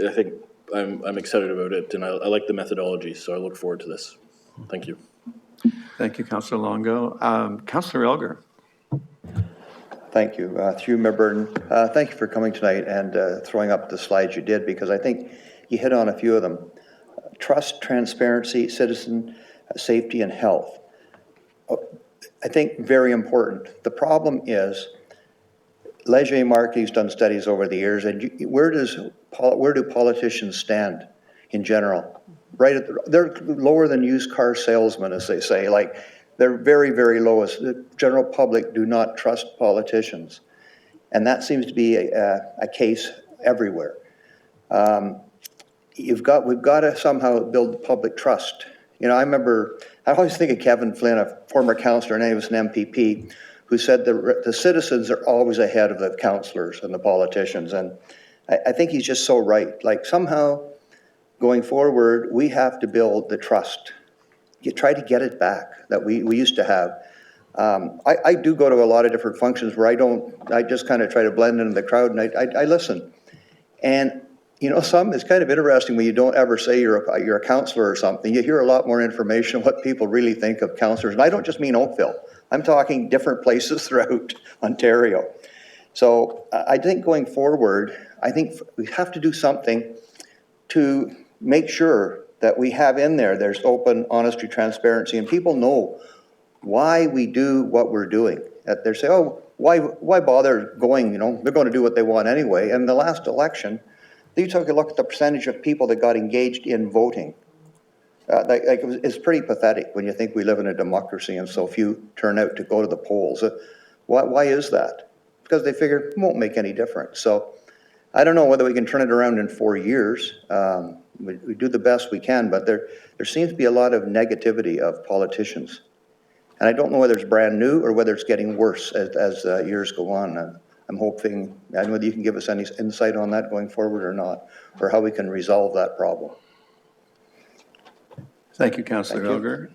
Speaker 9: I think I'm excited about it, and I like the methodology, so I look forward to this. Thank you.
Speaker 1: Thank you, Councillor Longo. Councillor Elgar.
Speaker 10: Thank you. Through Mayor Burton, thank you for coming tonight and throwing up the slides you did, because I think you hit on a few of them. Trust, transparency, citizen safety, and health. I think very important. The problem is, Leger Markey's done studies over the years, and where do politicians stand in general? Right they're lower than used car salesmen, as they say. Like, they're very, very low. The general public do not trust politicians, and that seems to be a case everywhere. we've got to somehow build public trust. You know, I always think of Kevin Flynn, a former councillor, and he was an MPP, who said the citizens are always ahead of the councillors and the politicians. And I think he's just so right. Like somehow going forward, we have to build the trust. You try to get it back that we used to have. I do go to a lot of different functions where I just kind of try to blend into the crowd and I listen. And you know, it's kind of interesting when you don't ever say you're a counselor or something. You hear a lot more information what people really think of counselors. And I don't just mean Oakville. I'm talking different places throughout Ontario. So I think going forward, I think we have to do something to make sure that we have in there's open, honesty, transparency, and people know why we do what we're doing. That they say, oh, why bother going, you know, they're going to do what they want anyway. And the last election, you took a look at the percentage of people that got engaged in voting. It's pretty pathetic when you think we live in a democracy and so few turn out to go to the polls. Why is that? Because they figure it won't make any difference. So I don't know whether we can turn it around in 4 years. We do the best we can, but there seems to be a lot of negativity of politicians. And I don't know whether it's brand new or whether it's getting worse as years go on. I'm hoping, I don't know whether you can give us any insight on that going forward or not, or how we can resolve that problem.
Speaker 1: Thank you, Councillor Elgar.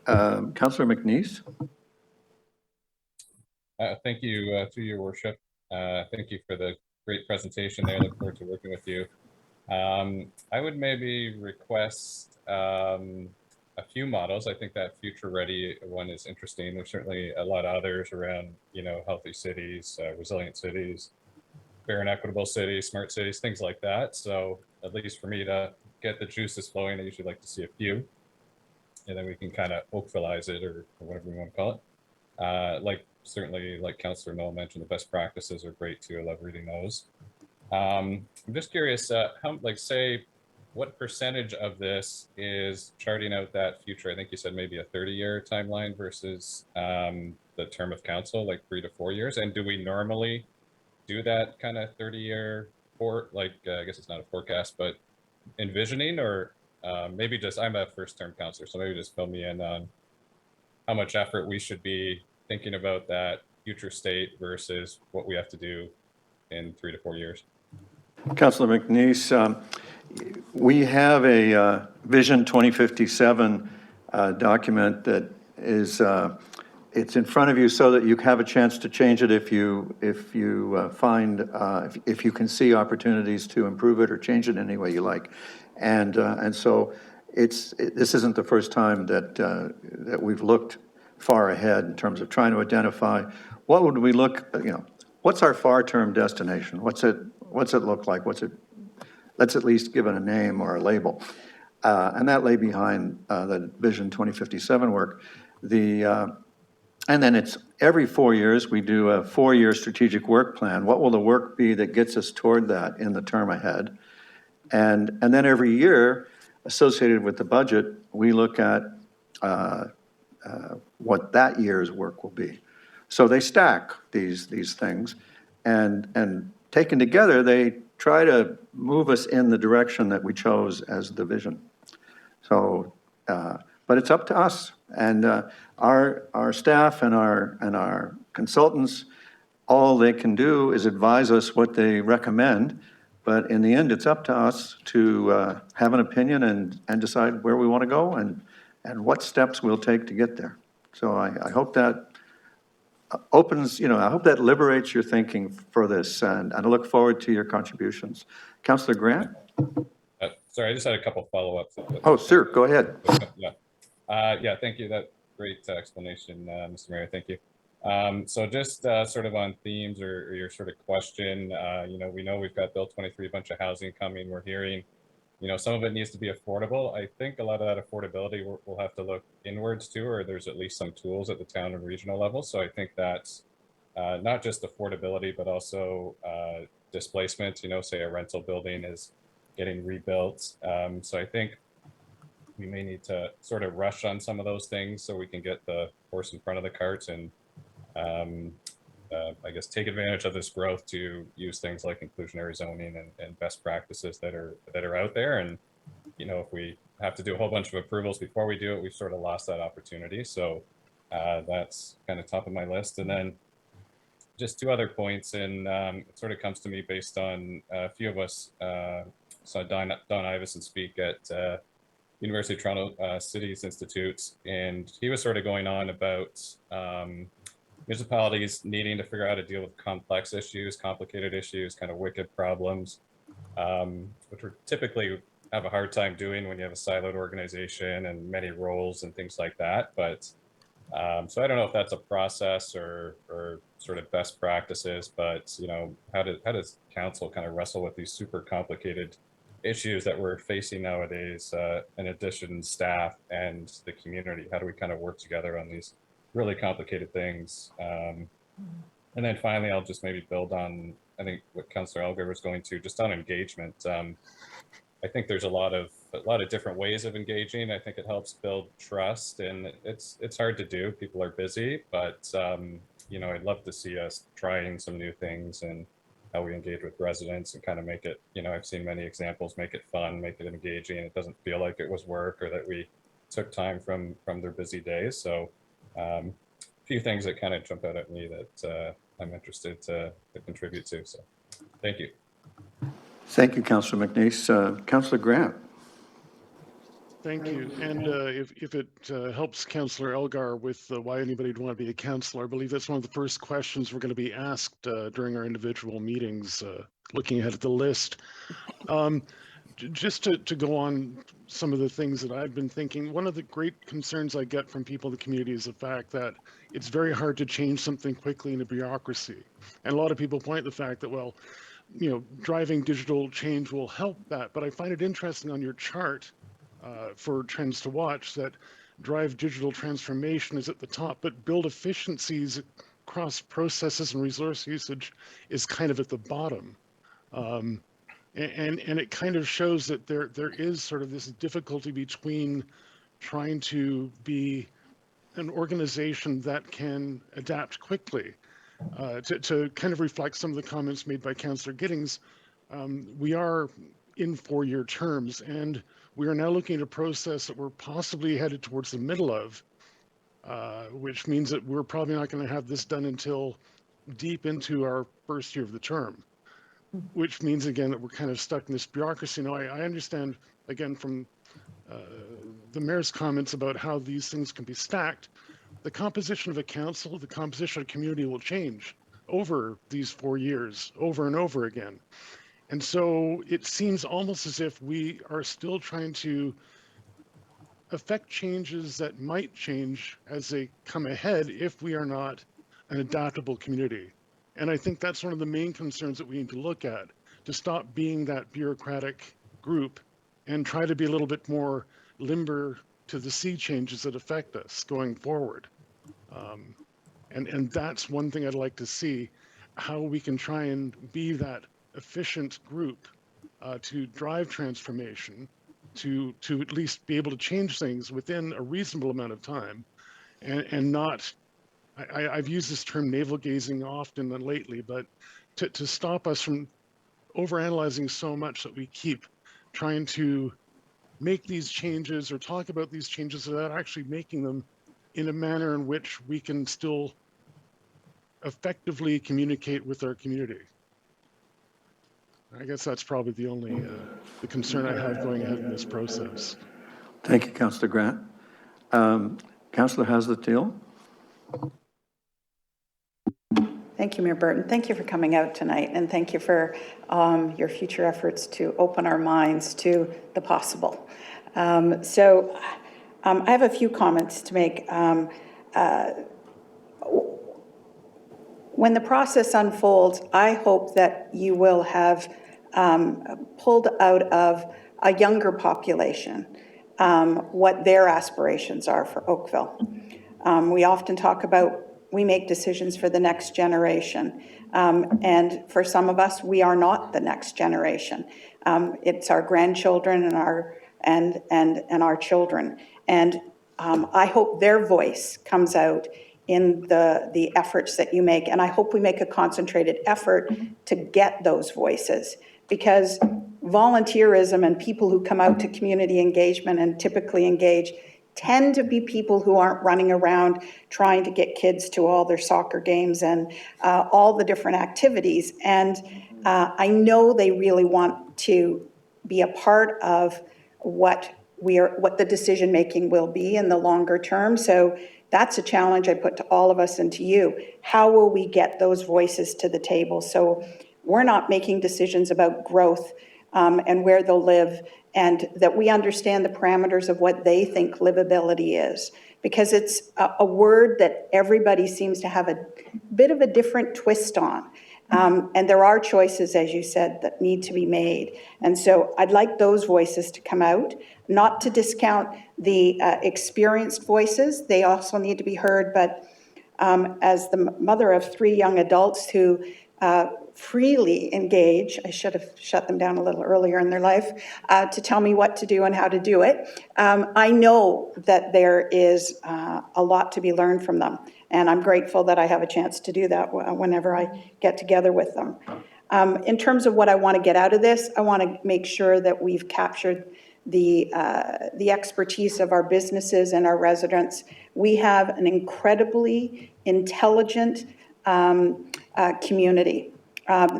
Speaker 1: Councillor McNeice?
Speaker 11: Thank you, through your worship. Thank you for the great presentation there. I look forward to working with you. I would maybe request a few models. I think that future ready one is interesting. There's certainly a lot of others around, you know, healthy cities, resilient cities, fair and equitable cities, smart cities, things like that. So at least for me to get the juices flowing, I usually like to see a few, and then we can kind of Oakvilleize it or whatever we want to call it. Certainly like Councillor Noel mentioned, the best practices are great too. I love reading those. I'm just curious, say, what percentage of this is charting out that future? I think you said maybe a 30-year timeline versus the term of council, like 3 to 4 years. And do we normally do that kind of 30-year, I guess it's not a forecast, but envisioning, or maybe just, I'm a first-term councillor, so maybe just fill me in on how much effort we should be thinking about that future state versus what we have to do in 3 to 4 years.
Speaker 1: Councillor McNeice, we have a Vision 2057 document that is, it's in front of you so that you have a chance to change it if you can see opportunities to improve it or change it any way you like. And so this isn't the first time that we've looked far ahead in terms of trying to identify what would we look, you know, what's our far-term destination? What's it look like? Let's at least give it a name or a label. And that lay behind the Vision 2057 work. And then it's every 4 years, we do a 4-year strategic work plan. What will the work be that gets us toward that in the term ahead? And then every year, associated with the budget, we look at what that year's work will be. So they stack these things, and taken together, they try to move us in the direction that we chose as the vision. So, but it's up to us, and our staff and our consultants, all they can do is advise us what they recommend, but in the end, it's up to us to have an opinion and decide where we want to go and what steps we'll take to get there. So I hope that opens, I hope that liberates your thinking for this, and I look forward to your contributions. Councillor Grant?
Speaker 11: Sorry, I just had a couple follow-ups.
Speaker 1: Oh, sir, go ahead.
Speaker 11: Yeah, thank you. That great explanation, Mr. Mayor. Thank you. So just sort of on themes or your sort of question, we know we've got Bill 23, a bunch of housing coming. We're hearing, some of it needs to be affordable. I think a lot of that affordability we'll have to look inwards to, or there's at least some tools at the town and regional level. So I think that's not just affordability, but also displacement. Say a rental building is getting rebuilt. So I think we may need to sort of rush on some of those things so we can get the horse in front of the cart and I guess, take advantage of this growth to use things like inclusionary zoning and best practices that are out there. And if we have to do a whole bunch of approvals before we do it, we've sort of lost that opportunity. So that's kind of top of my list. And then just two other points, and it sort of comes to me based on a few of us saw Don Iveson speak at University of Toronto Cities Institute, and he was sort of going on about municipalities needing to figure out how to deal with complex issues, complicated issues, kind of wicked problems, which we typically have a hard time doing when you have a siloed organization and many roles and things like that. But so I don't know if that's a process or sort of best practices, but how does council kind of wrestle with these super complicated issues that we're facing nowadays, in addition staff and the community? How do we kind of work together on these really complicated things? And then finally, I'll just maybe build on, I think, what Councillor Elgar was going to, just on engagement. I think there's a lot of different ways of engaging. I think it helps build trust, and it's hard to do. People are busy, but I'd love to see us trying some new things and how we engage with residents and kind of make it, I've seen many examples, make it fun, make it engaging. It doesn't feel like it was work or that we took time from their busy days. So a few things that kind of jump out at me that I'm interested to contribute to. So thank you.
Speaker 1: Thank you, Councillor McNeice. Councillor Grant.
Speaker 12: Thank you. And if it helps Councillor Elgar with why anybody would want to be a councillor, I believe that's one of the first questions we're going to be asked during our individual meetings, looking ahead at the list. Just to go on some of the things that I've been thinking, one of the great concerns I get from people in the community is the fact that it's very hard to change something quickly in a bureaucracy. And a lot of people point the fact that, well, driving digital change will help that. But I find it interesting on your chart for trends to watch that drive digital transformation is at the top, but build efficiencies across processes and resource usage is kind of at the bottom. And it kind of shows that there is sort of this difficulty between trying to be an organization that can adapt quickly. To kind of reflect some of the comments made by Councillor Giddings, we are in 4-year terms, and we are now looking at a process that we're possibly headed towards the middle of, which means that we're probably not going to have this done until deep into our first year of the term, which means, again, that we're kind of stuck in this bureaucracy. Now, I understand, again, from the mayor's comments about how these things can be stacked. The composition of a council, the composition of a community will change over these 4 years, over and over again. And so it seems almost as if we are still trying to affect changes that might change as they come ahead if we are not an adaptable community. And I think that's one of the main concerns that we need to look at, to stop being that bureaucratic group and try to be a little bit more limber to the sea changes that affect us going forward. And that's one thing I'd like to see, how we can try and be that efficient group to drive transformation, to at least be able to change things within a reasonable amount of time, and not, I've used this term navel gazing often and lately, but to stop us from overanalyzing so much that we keep trying to make these changes or talk about these changes without actually making them in a manner in which we can still effectively communicate with our community. I guess that's probably the only the concern I have going ahead in this process.
Speaker 1: Thank you, Councillor Grant. Councillor Haslett-Teal.
Speaker 13: Thank you, Mayor Burton. Thank you for coming out tonight, and thank you for your future efforts to open our minds to the possible. I have a few comments to make. When the process unfolds, I hope that you will have pulled out of a younger population what their aspirations are for Oakville. We often talk about we make decisions for the next generation. And for some of us, we are not the next generation. It's our grandchildren and our children. And I hope their voice comes out in the efforts that you make. And I hope we make a concentrated effort to get those voices, because volunteerism and people who come out to community engagement and typically engage tend to be people who aren't running around trying to get kids to all their soccer games and all the different activities. And I know they really want to be a part of what the decision making will be in the longer term. So that's a challenge I put to all of us and to you. How will we get those voices to the table so we're not making decisions about growth and where they'll live, and that we understand the parameters of what they think livability is? Because it's a word that everybody seems to have a bit of a different twist on. And there are choices, as you said, that need to be made. And so I'd like those voices to come out, not to discount the experienced voices. They also need to be heard. But as the mother of 3 young adults who freely engage, I should have shut them down a little earlier in their life, to tell me what to do and how to do it. I know that there is a lot to be learned from them, and I'm grateful that I have a chance to do that whenever I get together with them. In terms of what I want to get out of this, I want to make sure that we've captured the expertise of our businesses and our residents. We have an incredibly intelligent community.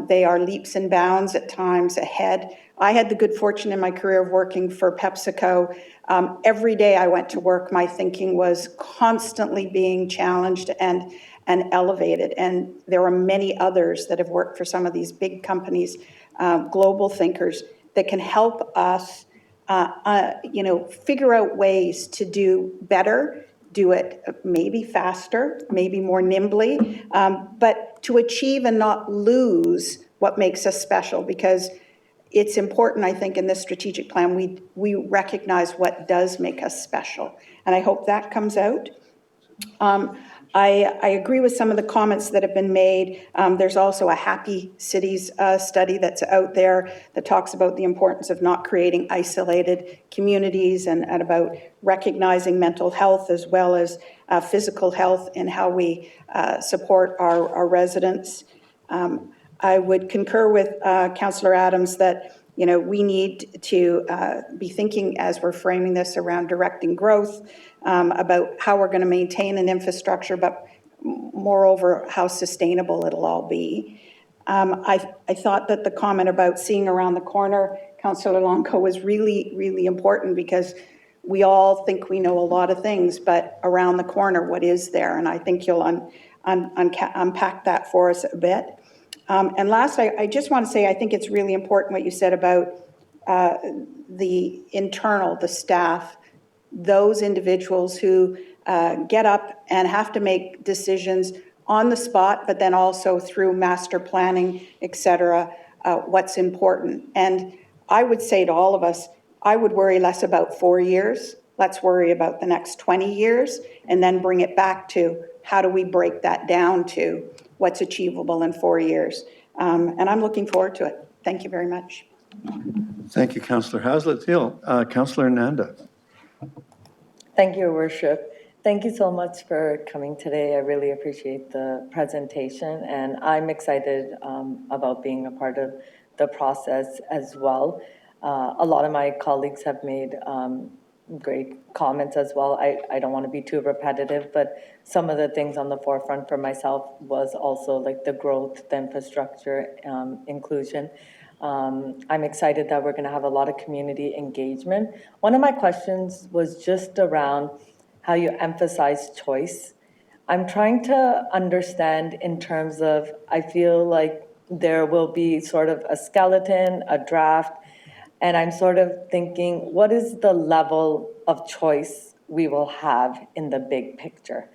Speaker 13: They are leaps and bounds at times ahead. I had the good fortune in my career of working for PepsiCo. Every day I went to work, my thinking was constantly being challenged and elevated. And there are many others that have worked for some of these big companies, global thinkers, that can help us figure out ways to do better, do it maybe faster, maybe more nimbly, but to achieve and not lose what makes us special. Because it's important, I think, in this strategic plan, we recognize what does make us special. And I hope that comes out. I agree with some of the comments that have been made. There's also a Happy Cities study that's out there that talks about the importance of not creating isolated communities and about recognizing mental health as well as physical health and how we support our residents. I would concur with Councillor Adams that we need to be thinking, as we're framing this, around directing growth, about how we're going to maintain an infrastructure, but moreover, how sustainable it'll all be. I thought that the comment about seeing around the corner, Councillor Longo, was really, really important, because we all think we know a lot of things, but around the corner, what is there? And I think you'll unpack that for us a bit. And last, I just want to say, I think it's really important what you said about the staff, those individuals who get up and have to make decisions on the spot, but then also through master planning, et cetera, what's important. And I would say to all of us, I would worry less about 4 years. Let's worry about the next 20 years, and then bring it back to how do we break that down to what's achievable in 4 years. And I'm looking forward to it. Thank you very much.
Speaker 1: Thank you, Councillor Hazlitt-Hill. Councillor Nanda.
Speaker 14: Thank you, Your Worship. Thank you so much for coming today. I really appreciate the presentation, and I'm excited about being a part of the process as well. A lot of my colleagues have made great comments as well. I don't want to be too repetitive, but some of the things on the forefront for myself was also like the growth, the infrastructure, inclusion. I'm excited that we're going to have a lot of community engagement. One of my questions was just around how you emphasize choice. I'm trying to understand in terms of, I feel like there will be sort of a skeleton, a draft, and I'm sort of thinking, what is the level of choice we will have in the big picture?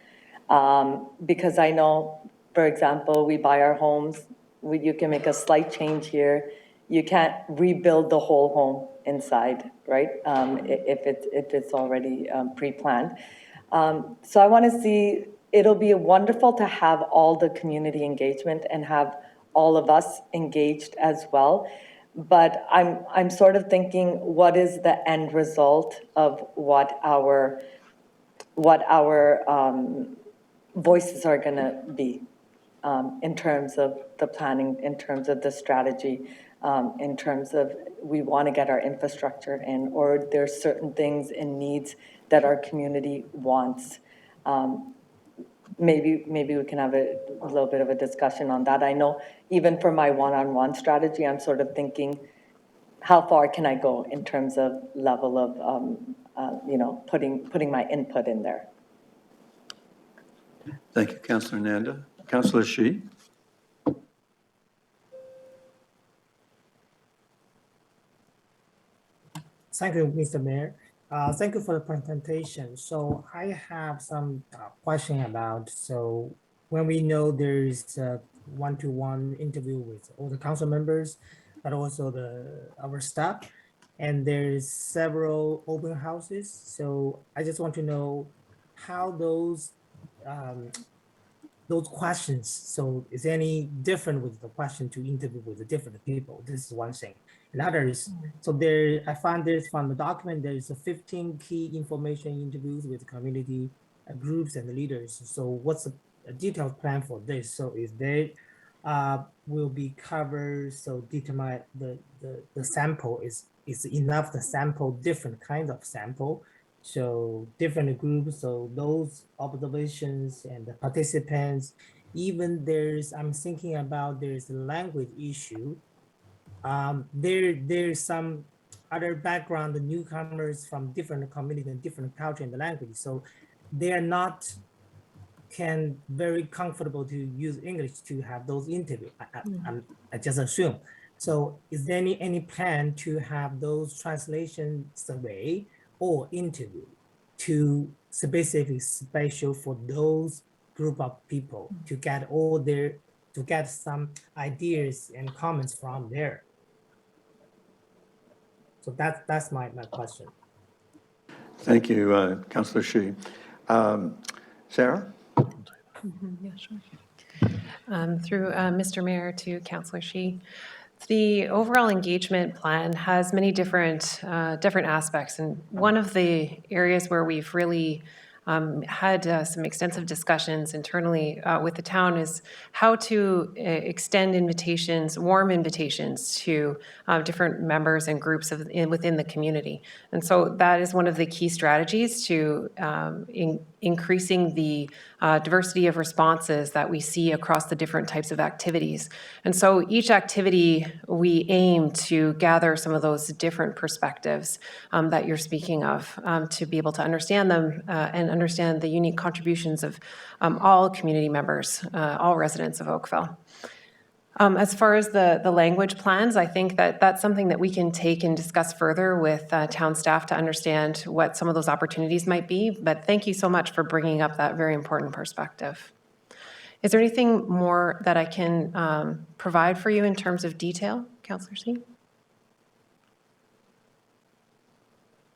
Speaker 14: Because I know, for example, we buy our homes, you can make a slight change here. You can't rebuild the whole home inside, right? If it's already pre-planned. So I want to see, it'll be wonderful to have all the community engagement and have all of us engaged as well. But I'm sort of thinking, what is the end result of what our voices are going to be in terms of the planning, in terms of the strategy, in terms of we want to get our infrastructure in, or there's certain things and needs that our community wants. Maybe we can have a little bit of a discussion on that. I know even for my one-on-one strategy, I'm sort of thinking, how far can I go in terms of level of, you know, putting my input in there?
Speaker 1: Thank you, Councillor Nanda. Councillor Shi.
Speaker 15: Thank you, Mr. Mayor. Thank you for the presentation. So I have some question about, so when we know there's a one-to-one interview with all the council members, but also our staff, and there's several open houses. So I just want to know how those questions, so is any different with the question to interview with the different people? This is one thing. And others, so there, I found this from the document, there's a 15 key information interviews with community groups and leaders. So what's a detailed plan for this? So is there will be covered, so determine the sample is enough to sample different kinds of sample. So different groups, so those observations and the participants, even I'm thinking about there's a language issue. There's some other background, the newcomers from different community and different culture and the language. So they are not very comfortable to use English to have those interviews. I just assume. So is there any plan to have those translation survey or interview to specifically special for those group of people to get some ideas and comments from there? So that's my question.
Speaker 1: Thank you, Councillor Shi. Sarah?
Speaker 2: Yeah, sure. Through Mr. Mayor to Councillor Shi. The overall engagement plan has many different aspects, and one of the areas where we've really had some extensive discussions internally with the town is how to extend invitations, warm invitations to different members and groups within the community. And so that is one of the key strategies to increasing the diversity of responses that we see across the different types of activities. And so each activity, we aim to gather some of those different perspectives that you're speaking of, to be able to understand them and understand the unique contributions of all community members, all residents of Oakville. As far as the language plans, I think that that's something that we can take and discuss further with town staff to understand what some of those opportunities might be. But thank you so much for bringing up that very important perspective. Is there anything more that I can provide for you in terms of detail, Councillor C?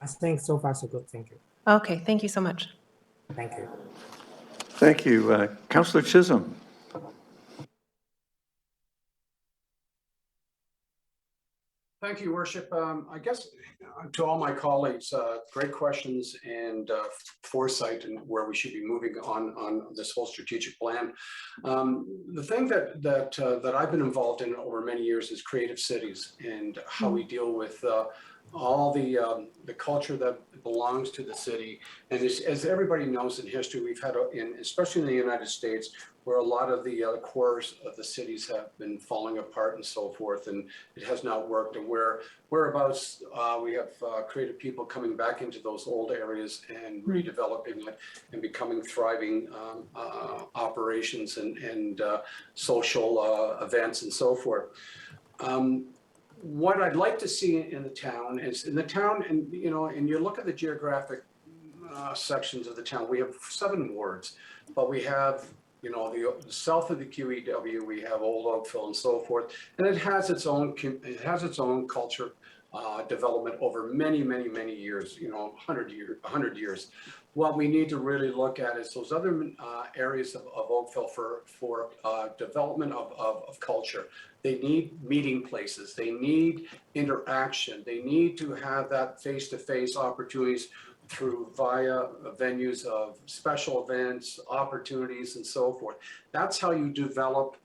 Speaker 15: I think so far so good. Thank you.
Speaker 2: Okay, thank you so much.
Speaker 15: Thank you.
Speaker 1: Thank you. Councillor Chisholm.
Speaker 16: Thank you, Worship. I guess to all my colleagues, great questions and foresight and where we should be moving on this whole strategic plan. The thing that I've been involved in over many years is creative cities and how we deal with all the culture that belongs to the city. And as everybody knows in history, we've had, especially in the United States, where a lot of the cores of the cities have been falling apart and so forth, and it has not worked. And whereabouts we have creative people coming back into those old areas and redeveloping it and becoming thriving operations and social events and so forth. What I'd like to see in the town, and you look at the geographic sections of the town, we have 7 wards, but we have, the south of the QEW, we have Old Oakville and so forth, and it has its own culture development over many years, 100 years. What we need to really look at is those other areas of Oakville for development of culture. They need meeting places. They need interaction. They need to have that face-to-face opportunities through via venues of special events, opportunities, and so forth. That's how you develop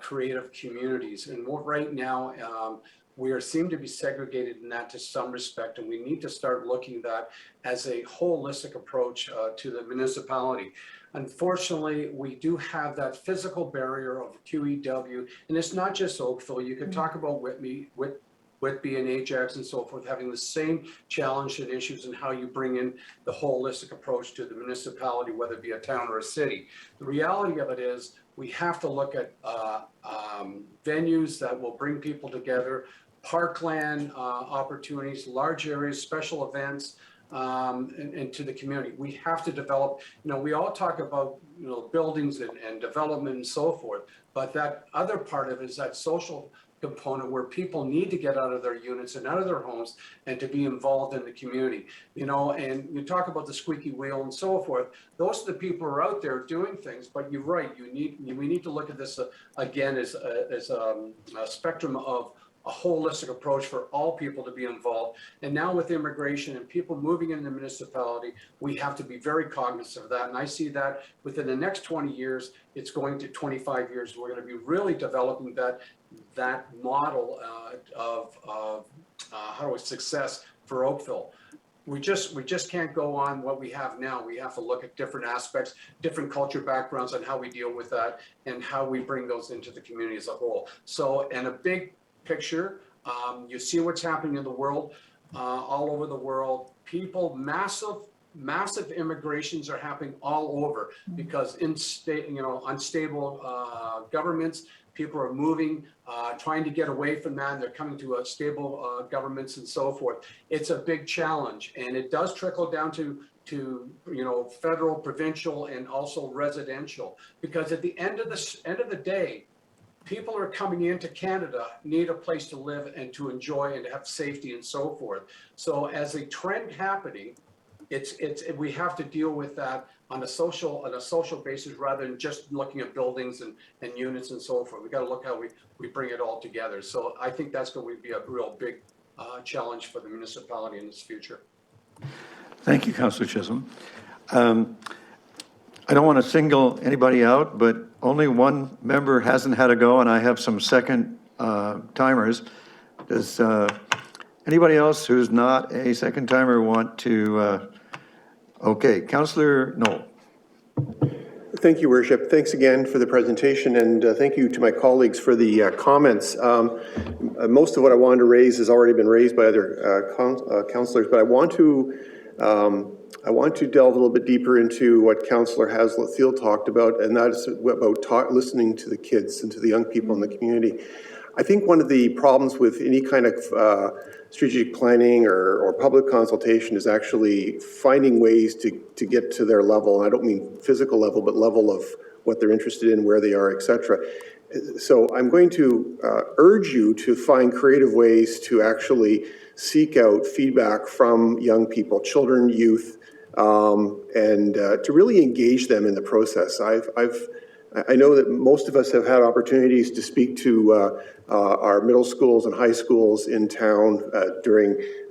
Speaker 16: creative communities. And right now, we seem to be segregated in that to some respect, and we need to start looking at that as a holistic approach to the municipality. Unfortunately, we do have that physical barrier of QEW, and it's not just Oakville. You could talk about Whitby and Ajax and so forth, having the same challenge and issues and how you bring in the holistic approach to the municipality, whether it be a town or a city. The reality of it is we have to look at venues that will bring people together, parkland opportunities, large areas, special events, and to the community. We have to develop, we all talk about, buildings and development and so forth, but that other part of it is that social component where people need to get out of their units and out of their homes and to be involved in the community, and you talk about the squeaky wheel and so forth. Those are the people who are out there doing things, but you're right. We need to look at this again as a spectrum of a holistic approach for all people to be involved. And now with immigration and people moving in the municipality, we have to be very cognizant of that. And I see that within the next 20 years, it's going to 25 years, we're going to be really developing that model of success for Oakville. We just can't go on what we have now. We have to look at different aspects, different culture backgrounds, and how we deal with that and how we bring those into the community as a whole. So, and a big picture, you see what's happening in the world, all over the world. People, massive immigrations are happening all over because unstable governments. People are moving, trying to get away from that. They're coming to stable governments and so forth. It's a big challenge, and it does trickle down to federal, provincial, and also residential. Because at the end of the day, people are coming into Canada, need a place to live and to enjoy and to have safety and so forth. So as a trend happening, we have to deal with that on a social basis rather than just looking at buildings and units and so forth. We got to look how we bring it all together. So I think that's going to be a real big challenge for the municipality in this future.
Speaker 1: Thank you, Councillor Chisholm. I don't want to single anybody out, but only one member hasn't had a go, and I have some second timers. Does anybody else who's not a second timer want to? Okay, Councillor Knoll.
Speaker 6: Thank you, Worship. Thanks again for the presentation, and thank you to my colleagues for the comments. Most of what I wanted to raise has already been raised by other councillors, but I want to delve a little bit deeper into what Councillor Haslett-Field talked about, and that is about listening to the kids and to the young people in the community. I think one of the problems with any kind of strategic planning or public consultation is actually finding ways to get to their level. And I don't mean physical level, but level of what they're interested in, where they are, etc. So I'm going to urge you to find creative ways to actually seek out feedback from young people, children, youth, and to really engage them in the process. I know that most of us have had opportunities to speak to our middle schools and high schools in town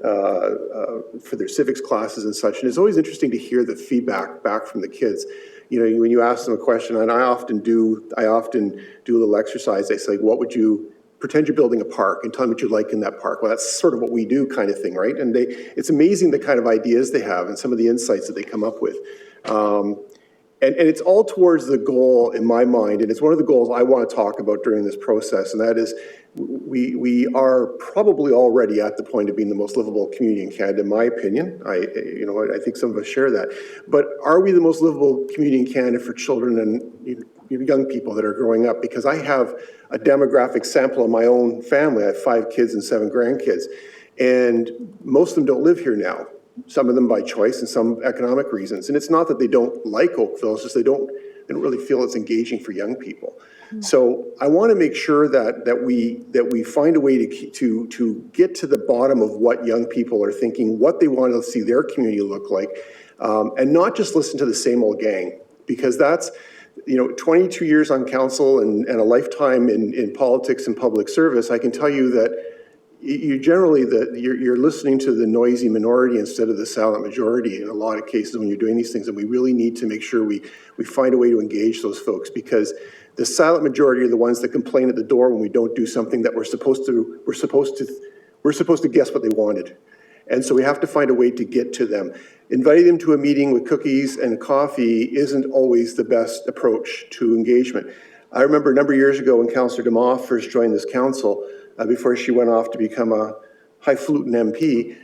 Speaker 6: for their civics classes and such, and it's always interesting to hear the feedback back from the kids. When you ask them a question, and I often do a little exercise. They say, pretend you're building a park and tell them what you like in that park. Well, that's sort of what we do, kind of thing, right? And it's amazing the kind of ideas they have and some of the insights that they come up with. And it's all towards the goal in my mind, and it's one of the goals I want to talk about during this process, and that is we are probably already at the point of being the most livable community in Canada, in my opinion. I think some of us share that. But are we the most livable community in Canada for children and young people that are growing up? Because I have a demographic sample of my own family. I have 5 kids and 7 grandkids, and most of them don't live here now. Some of them by choice and some economic reasons. And it's not that they don't like Oakville, it's just they don't really feel it's engaging for young people. So I want to make sure that we find a way to get to the bottom of what young people are thinking, what they want to see their community look like, and not just listen to the same old gang, because that's 22 years on council and a lifetime in politics and public service. I can tell you that you generally, you're listening to the noisy minority instead of the silent majority in a lot of cases when you're doing these things, and we really need to make sure we find a way to engage those folks, because the silent majority are the ones that complain at the door when we don't do something that we're supposed to guess what they wanted. And so we have to find a way to get to them. Inviting them to a meeting with cookies and coffee isn't always the best approach to engagement. I remember a number of years ago when Councillor DeMoss first joined this council, before she went off to become a highfalutin MP,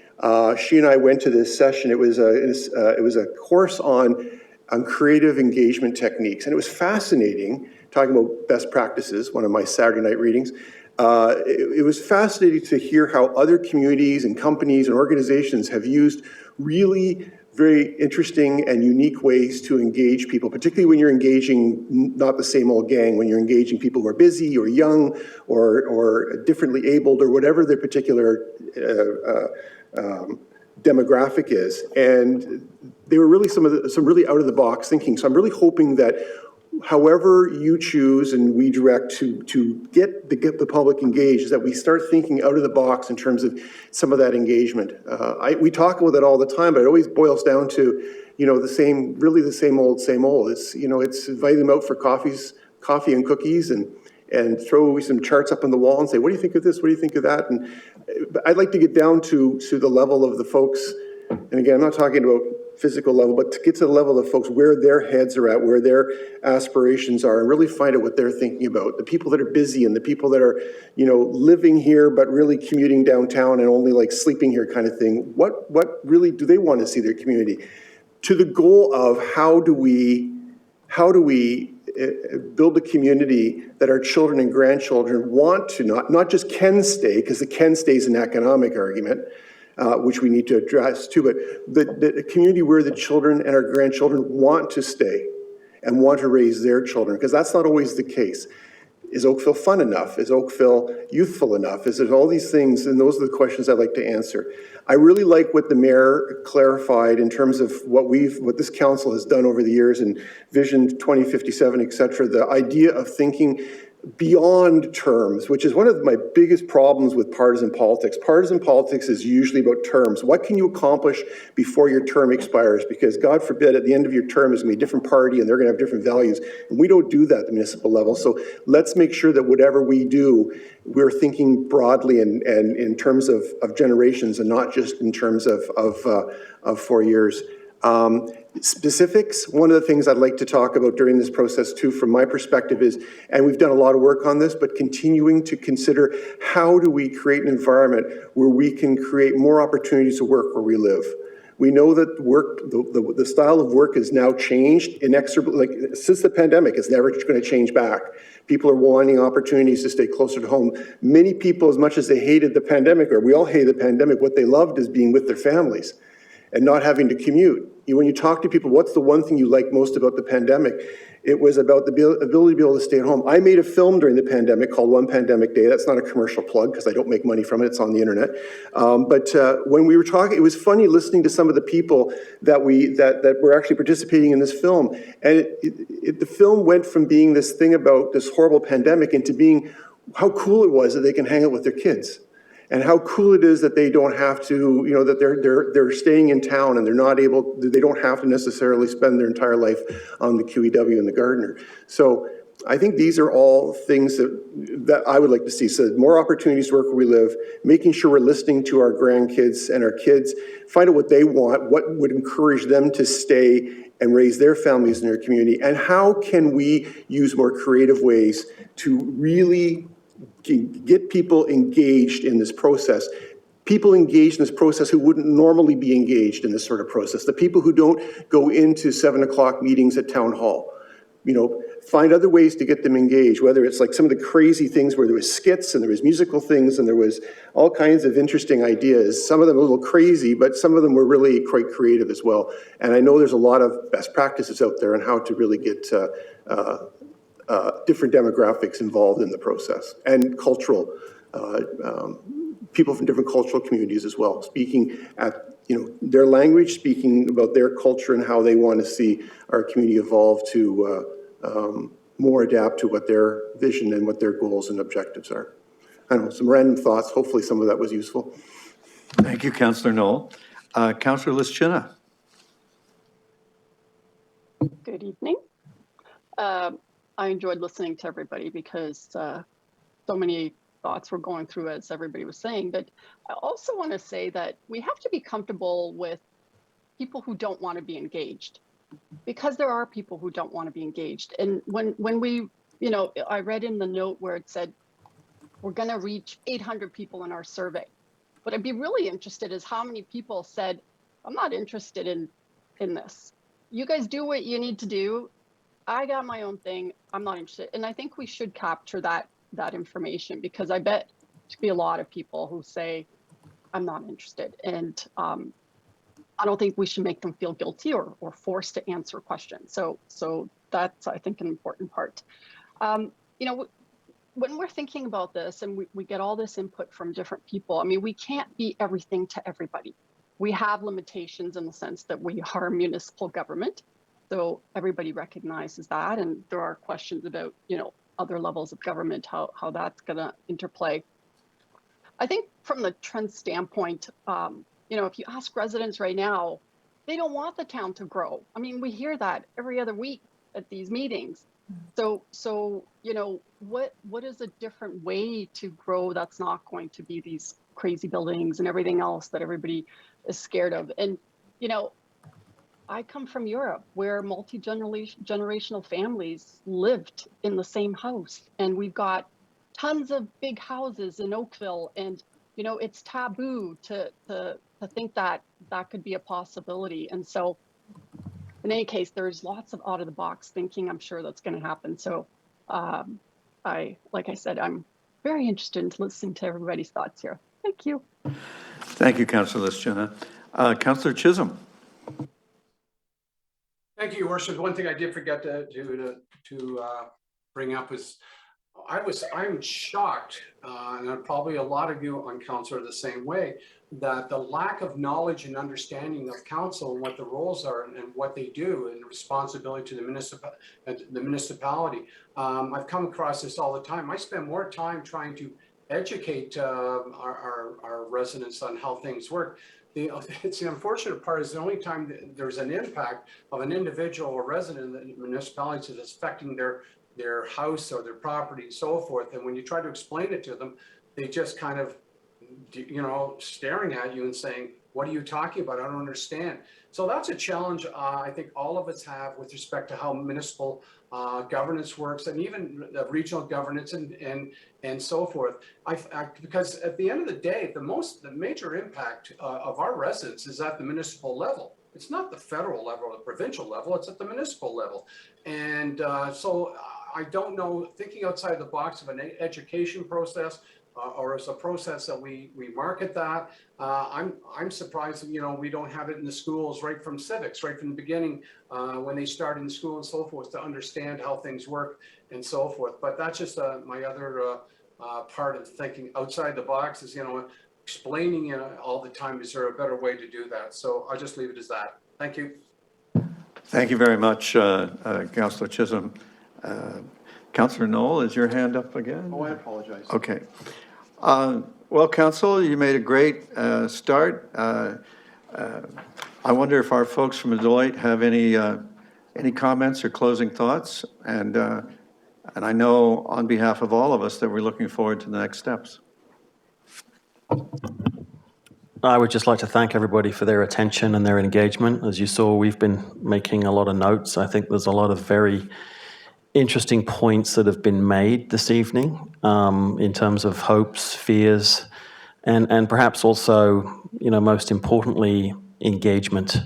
Speaker 6: she and I went to this session. It was a course on creative engagement techniques, and it was fascinating, talking about best practices, one of my Saturday night readings. It was fascinating to hear how other communities and companies and organizations have used really very interesting and unique ways to engage people, particularly when you're engaging not the same old gang, when you're engaging people who are busy or young or differently abled or whatever their particular demographic is. And they were really some really out of the box thinking. So I'm really hoping that however you choose and we direct to get the public engaged, is that we start thinking out of the box in terms of some of that engagement. We talk about it all the time, but it always boils down to, the same old. It's, it's inviting them out for coffee and cookies and throw some charts up on the wall and say, what do you think of this? What do you think of that? And I'd like to get down to the level of the folks. And again, I'm not talking about physical level, but to get to the level of folks where their heads are at, where their aspirations are, and really find out what they're thinking about. The people that are busy and the people that are, living here but really commuting downtown and only like sleeping here kind of thing. What really do they want to see their community? To the goal of how do we build a community that our children and grandchildren want to not just can stay, because the can stay is an economic argument, which we need to address too, but the community where the children and our grandchildren want to stay and want to raise their children, because that's not always the case. Is Oakville fun enough? Is Oakville youthful enough? Is it all these things? And those are the questions I'd like to answer. I really like what the mayor clarified in terms of what this council has done over the years in Vision 2057, et cetera, the idea of thinking beyond terms, which is one of my biggest problems with partisan politics. Partisan politics is usually about terms. What can you accomplish before your term expires? Because God forbid, at the end of your term is going to be a different party and they're going to have different values. And we don't do that at the municipal level. So let's make sure that whatever we do, we're thinking broadly and in terms of generations and not just in terms of 4 years. Specifics, one of the things I'd like to talk about during this process too, from my perspective is, and we've done a lot of work on this, but continuing to consider how do we create an environment where we can create more opportunities to work where we live. We know that work, the style of work has now changed inexorably, like since the pandemic, it's never going to change back. People are wanting opportunities to stay closer to home. Many people, as much as they hated the pandemic, or we all hated the pandemic, what they loved is being with their families and not having to commute. When you talk to people, what's the one thing you like most about the pandemic? It was about the ability to be able to stay at home. I made a film during the pandemic called One Pandemic Day. That's not a commercial plug because I don't make money from it. It's on the internet. But when we were talking, it was funny listening to some of the people that were actually participating in this film. And the film went from being this thing about this horrible pandemic into being how cool it was that they can hang out with their kids. And how cool it is that they don't have to, that they're staying in town and they don't have to necessarily spend their entire life on the QEW and the Gardiner. So I think these are all things that I would like to see. So more opportunities to work where we live, making sure we're listening to our grandkids and our kids, find out what they want, what would encourage them to stay and raise their families in their community, and how can we use more creative ways to really get people engaged in this process. People engaged in this process who wouldn't normally be engaged in this sort of process. The people who don't go into 7 o'clock meetings at town hall. Find other ways to get them engaged, whether it's like some of the crazy things where there was skits and there was musical things and there was all kinds of interesting ideas. Some of them a little crazy, but some of them were really quite creative as well. And I know there's a lot of best practices out there on how to really get different demographics involved in the process, and cultural, people from different cultural communities as well, speaking at their language, speaking about their culture and how they want to see our community evolve to more adapt to what their vision and what their goals and objectives are. I don't know, some random thoughts. Hopefully some of that was useful.
Speaker 1: Thank you, Councillor Knoll. Councillor Lischina.
Speaker 17: Good evening. I enjoyed listening to everybody because so many thoughts were going through as everybody was saying. But I also want to say that we have to be comfortable with people who don't want to be engaged, because there are people who don't want to be engaged. And when we, you know, I read in the note where it said we're going to reach 800 people in our survey. What I'd be really interested is how many people said, I'm not interested in this. You guys do what you need to do. I got my own thing. I'm not interested. And I think we should capture that information, because I bet to be a lot of people who say, I'm not interested. And I don't think we should make them feel guilty or forced to answer questions. So that's, I think, an important part. You know, when we're thinking about this and we get all this input from different people, I mean, we can't be everything to everybody. We have limitations in the sense that we are municipal government. So everybody recognizes that. And there are questions about, you know, other levels of government, how that's going to interplay. I think from the trend standpoint, you know, if you ask residents right now, they don't want the town to grow. I mean, we hear that every other week at these meetings. So you know, what is a different way to grow that's not going to be these crazy buildings and everything else that everybody is scared of? And, you know, I come from Europe, where multi-generational families lived in the same house, and we've got tons of big houses in Oakville, and you know, it's taboo to think that that could be a possibility. And so, in any case, there's lots of out of the box thinking, I'm sure, that's going to happen. So, like I said, I'm very interested in listening to everybody's thoughts here. Thank you.
Speaker 1: Thank you, Councillor Lischina. Councillor Chisholm.
Speaker 16: Thank you, Your Worship. One thing I did forget to bring up is I'm shocked, and probably a lot of you on council are the same way, that the lack of knowledge and understanding of council and what the roles are and what they do and the responsibility to the municipality. I've come across this all the time. I spend more time trying to educate our residents on how things work. It's the unfortunate part is the only time that there's an impact of an individual or resident in the municipality that's affecting their house or their property and so forth. And when you try to explain it to them, they just kind of, you know, staring at you and saying, what are you talking about? I don't understand. So that's a challenge I think all of us have with respect to how municipal governance works, and even regional governance and so forth. Because at the end of the day, the major impact of our residents is at the municipal level. It's not the federal level or the provincial level, it's at the municipal level. And so I don't know, thinking outside the box of an education process or as a process that we market that, I'm surprised that, you know, we don't have it in the schools right from civics, right from the beginning when they start in school and so forth, to understand how things work and so forth. But that's just my other part of thinking outside the box is, you know, explaining all the time, is there a better way to do that? So I'll just leave it as that. Thank you.
Speaker 1: Thank you very much, Councillor Chisholm. Councillor Knoll, is your hand up again?
Speaker 6: Oh, I apologize.
Speaker 1: Okay. Well, Council, you made a great start. I wonder if our folks from Deloitte have any comments or closing thoughts, and I know on behalf of all of us that we're looking forward to the next steps.
Speaker 3: I would just like to thank everybody for their attention and their engagement. As you saw, we've been making a lot of notes. I think there's a lot of very interesting points that have been made this evening in terms of hopes, fears, and perhaps also, you know, most importantly, engagement.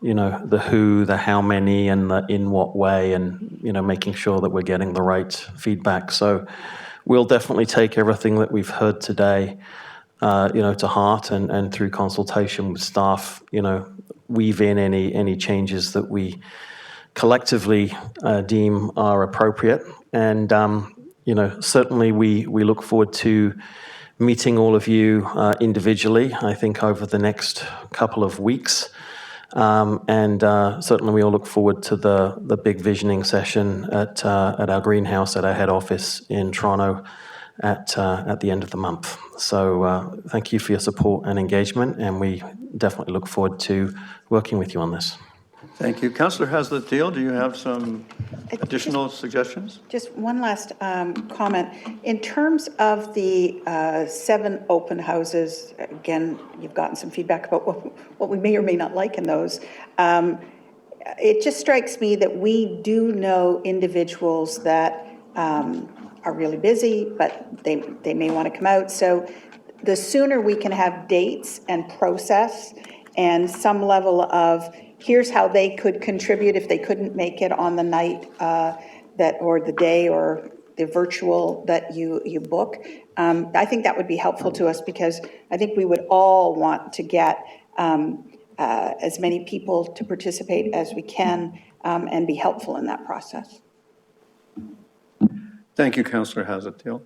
Speaker 3: You know, the who, the how many, and the in what way, and, you know, making sure that we're getting the right feedback. So we'll definitely take everything that we've heard today, you know, to heart, and through consultation with staff, you know, weave in any changes that we collectively deem are appropriate. And, you know, certainly we look forward to meeting all of you individually, I think, over the next couple of weeks. And certainly we all look forward to the big visioning session at our greenhouse at our head office in Toronto at the end of the month. So thank you for your support and engagement, and we definitely look forward to working with you on this.
Speaker 1: Thank you. Councillor Haslet-Thiel, do you have some additional suggestions?
Speaker 13: Just one last comment. In terms of the 7 open houses, again, you've gotten some feedback about what we may or may not like in those. It just strikes me that we do know individuals that are really busy, but they may want to come out. So the sooner we can have dates and process and some level of, here's how they could contribute if they couldn't make it on the night or the day or the virtual that you book. I think that would be helpful to us, because I think we would all want to get as many people to participate as we can and be helpful in that process.
Speaker 1: Thank you, Councillor Haslet-Thiel.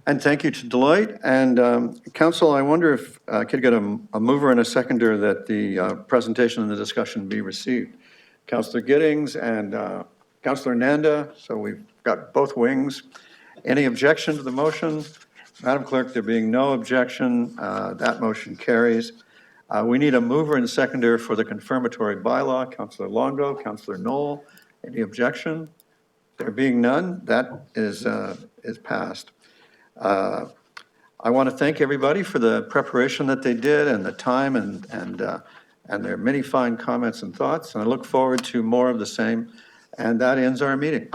Speaker 1: And thank you to Deloitte. And Council, I wonder if I could get a mover and a seconder that the presentation and the discussion be received. Councillor Giddings and Councillor Nanda, so we've got both wings. Any objection to the motion? Madam Clerk, there being no objection, that motion carries. We need a mover and seconder for the confirmatory bylaw. Councillor Longo, Councillor Knoll, any objection? There being none, that is passed. I want to thank everybody for the preparation that they did and the time and their many fine comments and thoughts. And I look forward to more of the same. And that ends our meeting.